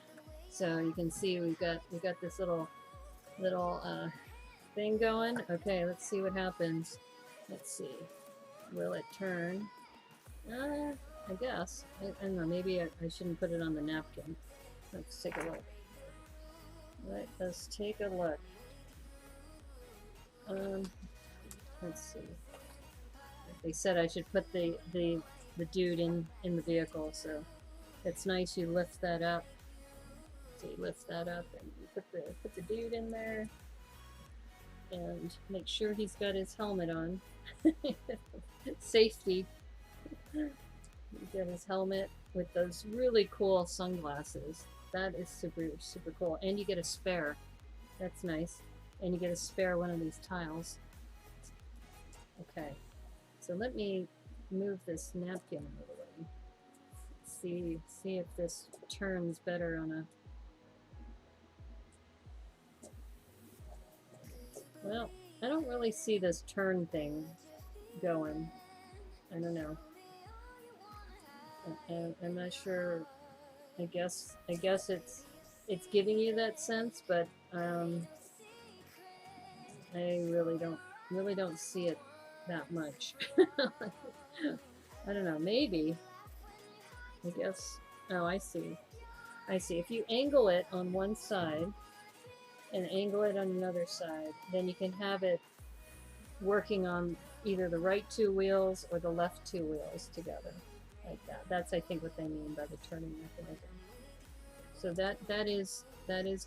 so you can see we've got this little thing going. Okay, let's see what happens. Let's see. Will it turn? I guess. I don't know. Maybe I shouldn't put it on the napkin. Let's take a look. Let us take a look. Let's see. They said I should put the dude in the vehicle, so it's nice. You lift that up. So you lift that up and you put the dude in there, and make sure he's got his helmet on. Safety. You get his helmet with those really cool sunglasses. That is super, super cool. And you get a spare. That's nice. And you get a spare one of these tiles. Okay. So let me move this napkin out of the way. See if this turns better on a... Well, I don't really see this turn thing going. I don't know. I'm not sure. I guess it's giving you that sense, but I really don't see it that much. I don't know. Maybe. I guess. Oh, I see. I see. If you angle it on one side and angle it on another side, then you can have it working on either the right two wheels or the left two wheels together, like that. That's, I think, what they mean by the turning mechanism. So that is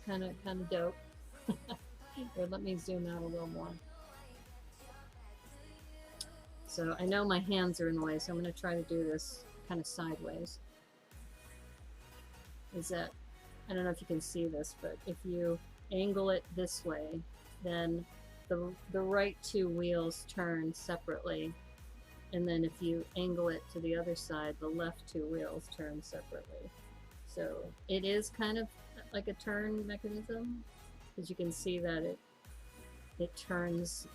kind of dope. Here, let me zoom out a little more. So I know my hands are in the way, so I'm going to try to do this kind of sideways. Is that, I don't know if you can see this, but if you angle it this way, then the right two wheels turn separately, and then if you angle it to the other side, the left two wheels turn separately. So it is kind of like a turn mechanism, because you can see that it turns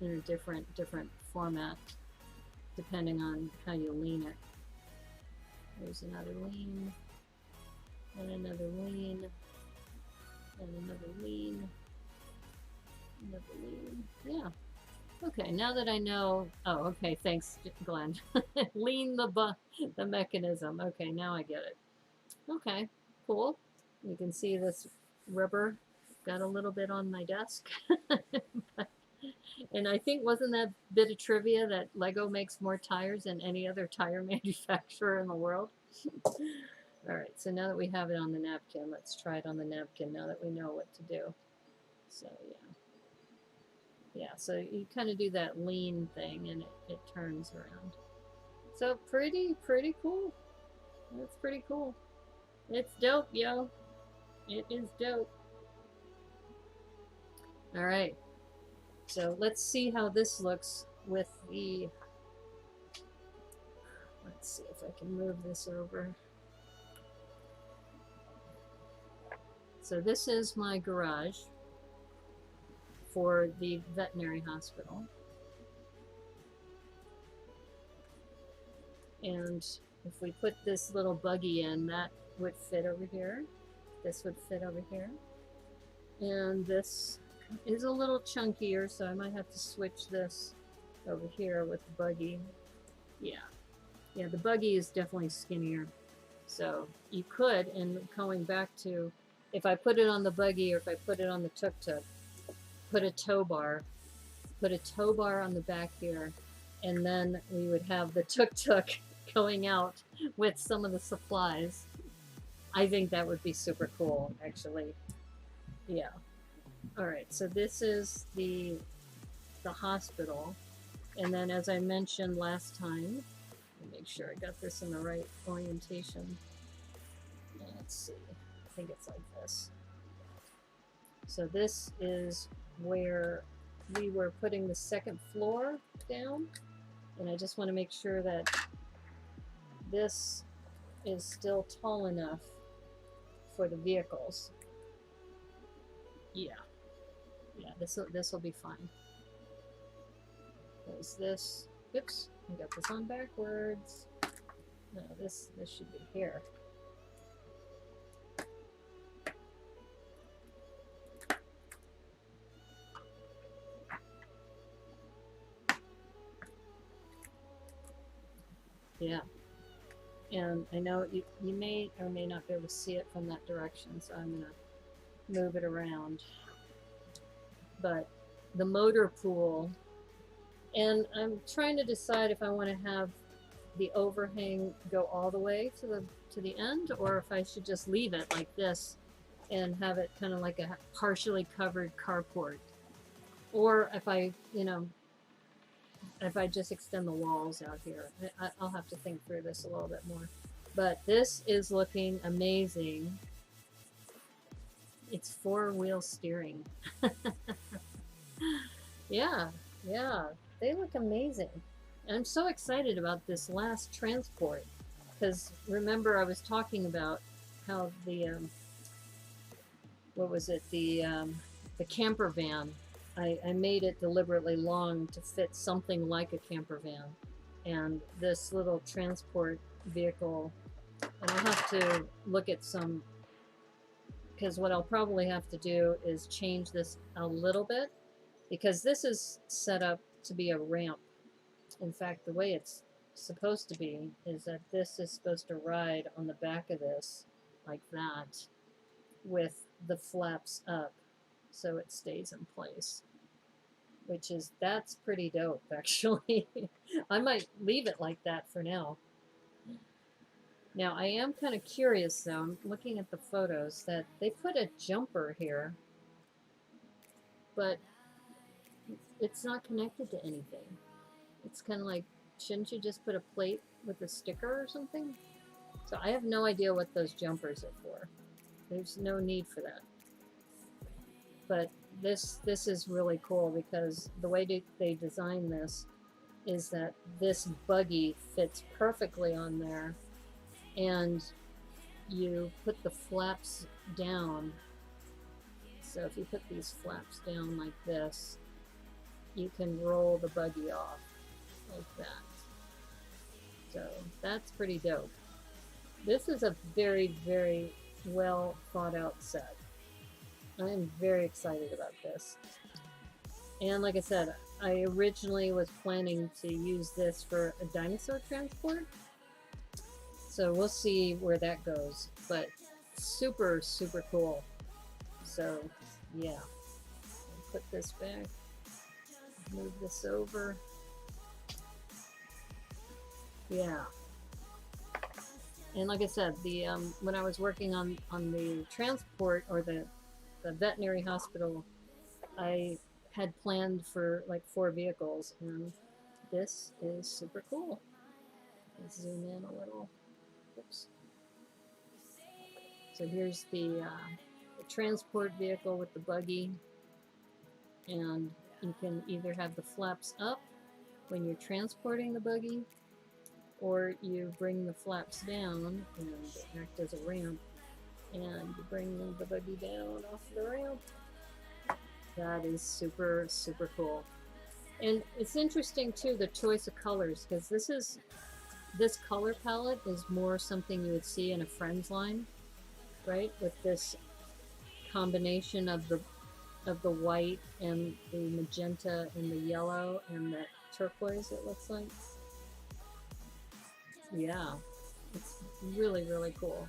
in a different format depending on how you lean it. There's another lean, and another lean, and another lean, another lean. Yeah. Okay, now that I know... Oh, okay, thanks, Glenn. Lean the mechanism. Okay, now I get it. Okay, cool. You can see this rubber got a little bit on my desk. And I think, wasn't that bit of trivia that Lego makes more tires than any other tire manufacturer in the world? All right, so now that we have it on the napkin, let's try it on the napkin now that we know what to do. So, yeah. Yeah, so you kind of do that lean thing and it turns around. So pretty cool. That's pretty cool. It's dope, yo. It is dope. All right. So let's see how this looks with the... Let's see if I can move this over. So this is my garage for the veterinary hospital. And if we put this little buggy in, that would fit over here. This would fit over here. And this is a little chunkier, so I might have to switch this over here with the buggy. Yeah. Yeah, the buggy is definitely skinnier. So you could, and going back to, if I put it on the buggy or if I put it on the tuk-tuk, put a tow bar on the back here, and then we would have the tuk-tuk going out with some of the supplies. I think that would be super cool, actually. Yeah. All right, so this is the hospital, and then as I mentioned last time, make sure I got this in the right orientation. Let's see. I think it's like this. So this is where we were putting the second floor down, and I just want to make sure that this is still tall enough for the vehicles. Yeah, this will be fine. There's this. Oops, I got this on backwards. No, this should be here. Yeah, and I know you may or may not be able to see it from that direction, so I'm gonna move it around. But the motor pool, and I'm trying to decide if I want to have the overhang go all the way to the end, or if I should just leave it like this and have it kind of like a partially covered carport, or if I, you know, if I just extend the walls out here. I'll have to think through this a little bit more. But this is looking amazing. It's four-wheel steering. Yeah, they look amazing. And I'm so excited about this last transport, because remember I was talking about how the what was it, the camper van, I made it deliberately long to fit something like a camper van, and this little transport vehicle, and I'll have to look at some, because what I'll probably have to do is change this a little bit, because this is set up to be a ramp. In fact, the way it's supposed to be is that this is supposed to ride on the back of this like that, with the flaps up so it stays in place, that's pretty dope actually. I might leave it like that for now. Now I am kind of curious though, I'm looking at the photos, that they put a jumper here, but it's not connected to anything. It's kind of like, shouldn't you just put a plate with a sticker or something? So I have no idea what those jumpers are for. There's no need for that. But this is really cool, because the way they design this is that this buggy fits perfectly on there, and you put the flaps down. So if you put these flaps down like this, you can roll the buggy off like that. So that's pretty dope. This is a very, very well thought out set. I'm very excited about this. And like I said, I originally was planning to use this for a dinosaur transport, so we'll see where that goes, but super, super cool. So yeah, I'll put this back, move this over. Yeah, and like I said, the when I was working on the transport, or the veterinary hospital, I had planned for like 4 vehicles, and this is super cool. Let's zoom in a little. Oops. So here's the transport vehicle with the buggy, and you can either have the flaps up when you're transporting the buggy, or you bring the flaps down and act as a ramp, and you bring the buggy down off the ramp. That is super, super cool. And it's interesting too, the choice of colors, because this color palette is more something you would see in a Friends line, right? With this combination of the white and the magenta and the yellow and the turquoise, it looks like. Yeah, it's really, really cool.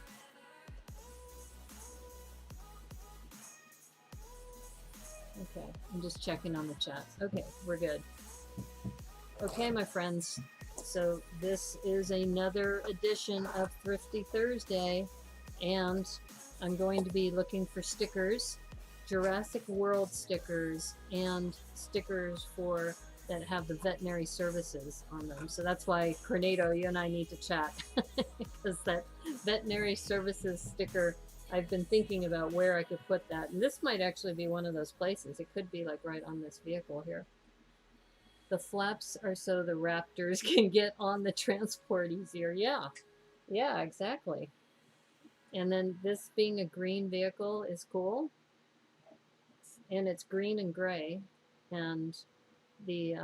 Okay, I'm just checking on the chat. Okay, we're good. Okay, my friends, so this is another edition of Thrifty Thursday, and I'm going to be looking for stickers, Jurassic World stickers, and stickers for that have the veterinary services on them. So that's why, Cornado, you and I need to chat because that veterinary services sticker, I've been thinking about where I could put that. And this might actually be one of those places. It could be like right on this vehicle here. The flaps are so the raptors can get on the transport easier. Yeah, yeah, exactly. And then this being a green vehicle is cool. And it's green and gray. And the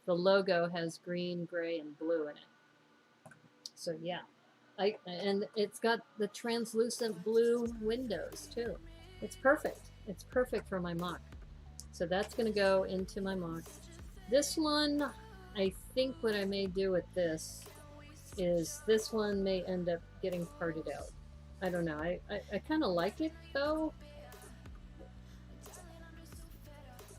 logo has green, gray, and blue in it. So yeah, and it's got the translucent blue windows too. It's perfect. It's perfect for my mock. So that's going to go into my mock. This one, I think what I may do with this is this one may end up getting parted out. I don't know. I kind of like it though.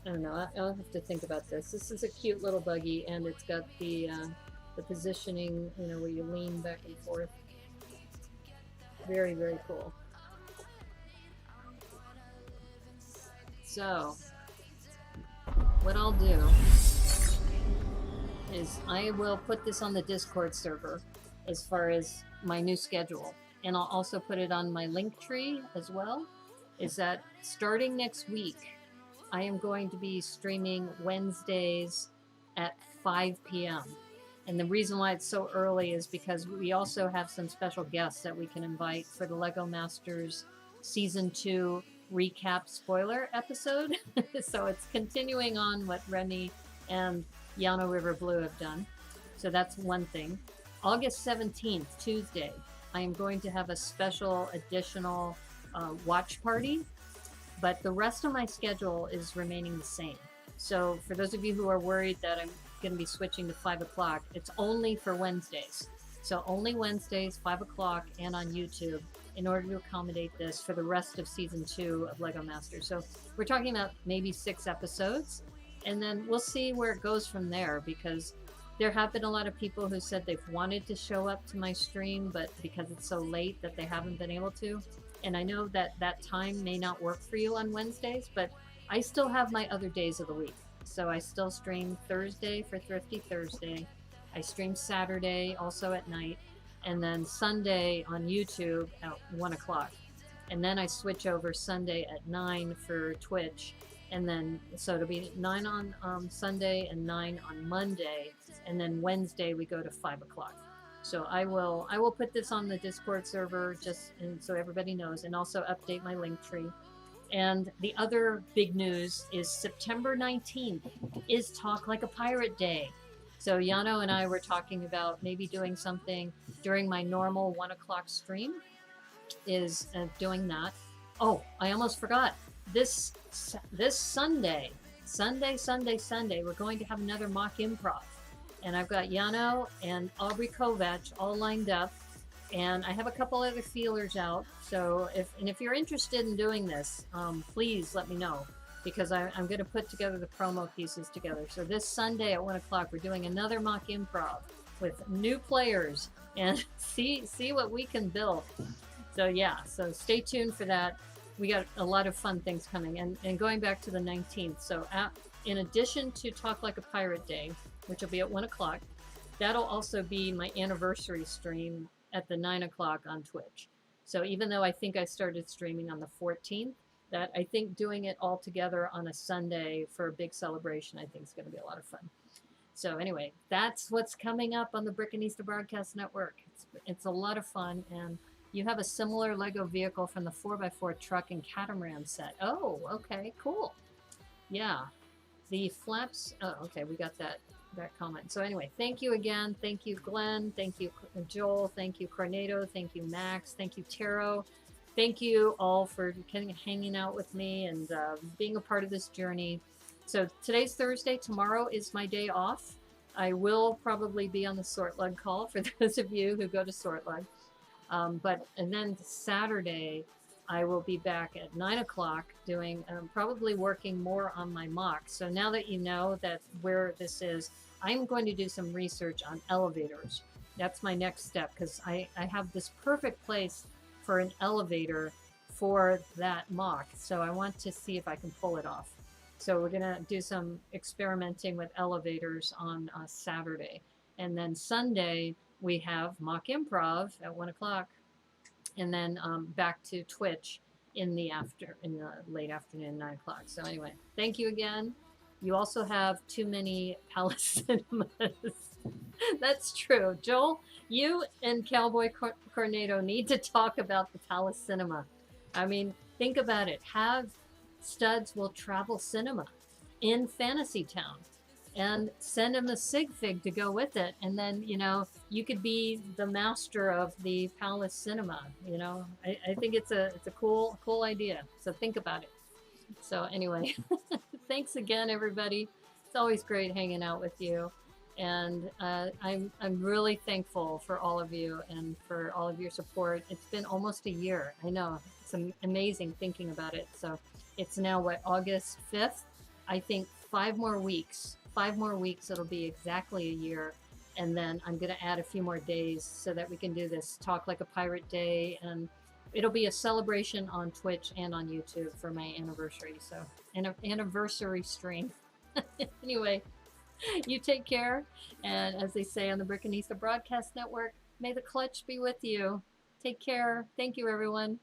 I don't know. I'll have to think about this. This is a cute little buggy, and it's got the positioning, you know, where you lean back and forth. Very, very cool. So, what I'll do is I will put this on the Discord server as far as my new schedule. And I'll also put it on my link tree as well, is that starting next week, I am going to be streaming Wednesdays at 5 p.m. And the reason why it's so early is because we also have some special guests that we can invite for the LEGOMasters Season 2 recap spoiler episode. So it's continuing on what Remy and Llano River Blue have done. So that's one thing. August 17th, Tuesday, I am going to have a special additional watch party, but the rest of my schedule is remaining the same. So for those of you who are worried that I'm going to be switching to 5 o'clock, it's only for Wednesdays. So only Wednesdays, 5 o'clock, and on YouTube in order to accommodate this for the rest of Season 2 of LEGOMasters. So we're talking about maybe 6 episodes, and then we'll see where it goes from there, because there have been a lot of people who said they've wanted to show up to my stream, but because it's so late that they haven't been able to. And I know that that time may not work for you on Wednesdays, but I still have my other days of the week. So I still stream Thursday for Thrifty Thursday. I stream Saturday also at night, and then Sunday on YouTube at 1 o'clock. And then I switch over Sunday at 9 for Twitch. And then, so it'll be 9 on Sunday and 9 on Monday. And then Wednesday we go to 5 o'clock. So I will put this on the Discord server just so everybody knows, and also update my link tree. And the other big news is September 19th is Talk Like a Pirate Day. So Llano and I were talking about maybe doing something during my normal 1 o'clock stream, is doing that. Oh, I almost forgot. This Sunday, we're going to have another mock improv. And I've got Llano and Aubrey Kovach all lined up. And I have a couple other feelers out. So if you're interested in doing this, please let me know, because I'm going to put together the promo pieces together. So this Sunday at 1 o'clock, we're doing another mock improv with new players, and see what we can build. So yeah, so stay tuned for that. We got a lot of fun things coming. And going back to the 19th, so in addition to Talk Like a Pirate Day, which will be at 1 o'clock, that'll also be my anniversary stream at the 9 o'clock on Twitch. So even though I think I started streaming on the 14th, that I think doing it all together on a Sunday for a big celebration, I think is going to be a lot of fun. So anyway, that's what's coming up on the Brickanista Broadcast Network. It's a lot of fun, and you have a similar Lego vehicle from the 4x4 truck and catamaran set. Oh, okay, cool. Yeah, the flaps. Oh, okay, we got that comment. So anyway, thank you again. Thank you, Glenn. Thank you, Joel. Thank you, Cornado. Thank you, Max. Thank you, Taro. Thank you all for hanging out with me and being a part of this journey. So today's Thursday. Tomorrow is my day off. I will probably be on the Sort Lug call for those of you who go to Sort Lug. And then Saturday, I will be back at 9 o'clock doing, probably working more on my mock. So now that you know that where this is, I'm going to do some research on elevators. That's my next step, because I have this perfect place for an elevator for that mock. So I want to see if I can pull it off. So we're going to do some experimenting with elevators on Saturday. And then Sunday, we have mock improv at 1 o'clock. And then back to Twitch in the late afternoon, 9 o'clock. So anyway, thank you again. You also have too many Palace Cinemas. That's true. Joel, you and Cowboy Cornado need to talk about the Palace Cinema. I mean, think about it. Have Studs Will Travel Cinema in Fantasy Town and send him a sig fig to go with it. And then, you know, you could be the master of the Palace Cinema. You know, I think it's a cool idea. So think about it. So anyway, thanks again, everybody. It's always great hanging out with you. And I'm really thankful for all of you and for all of your support. It's been almost a year. I know, it's amazing thinking about it. So it's now what, August 5th? I think 5 more weeks. 5 more weeks, it'll be exactly a year. And then I'm going to add a few more days so that we can do this Talk Like a Pirate Day. And it'll be a celebration on Twitch and on YouTube for my anniversary. So an anniversary stream. Anyway, you take care. And as they say on the Brickanista Broadcast Network, may the clutch be with you. Take care. Thank you, everyone.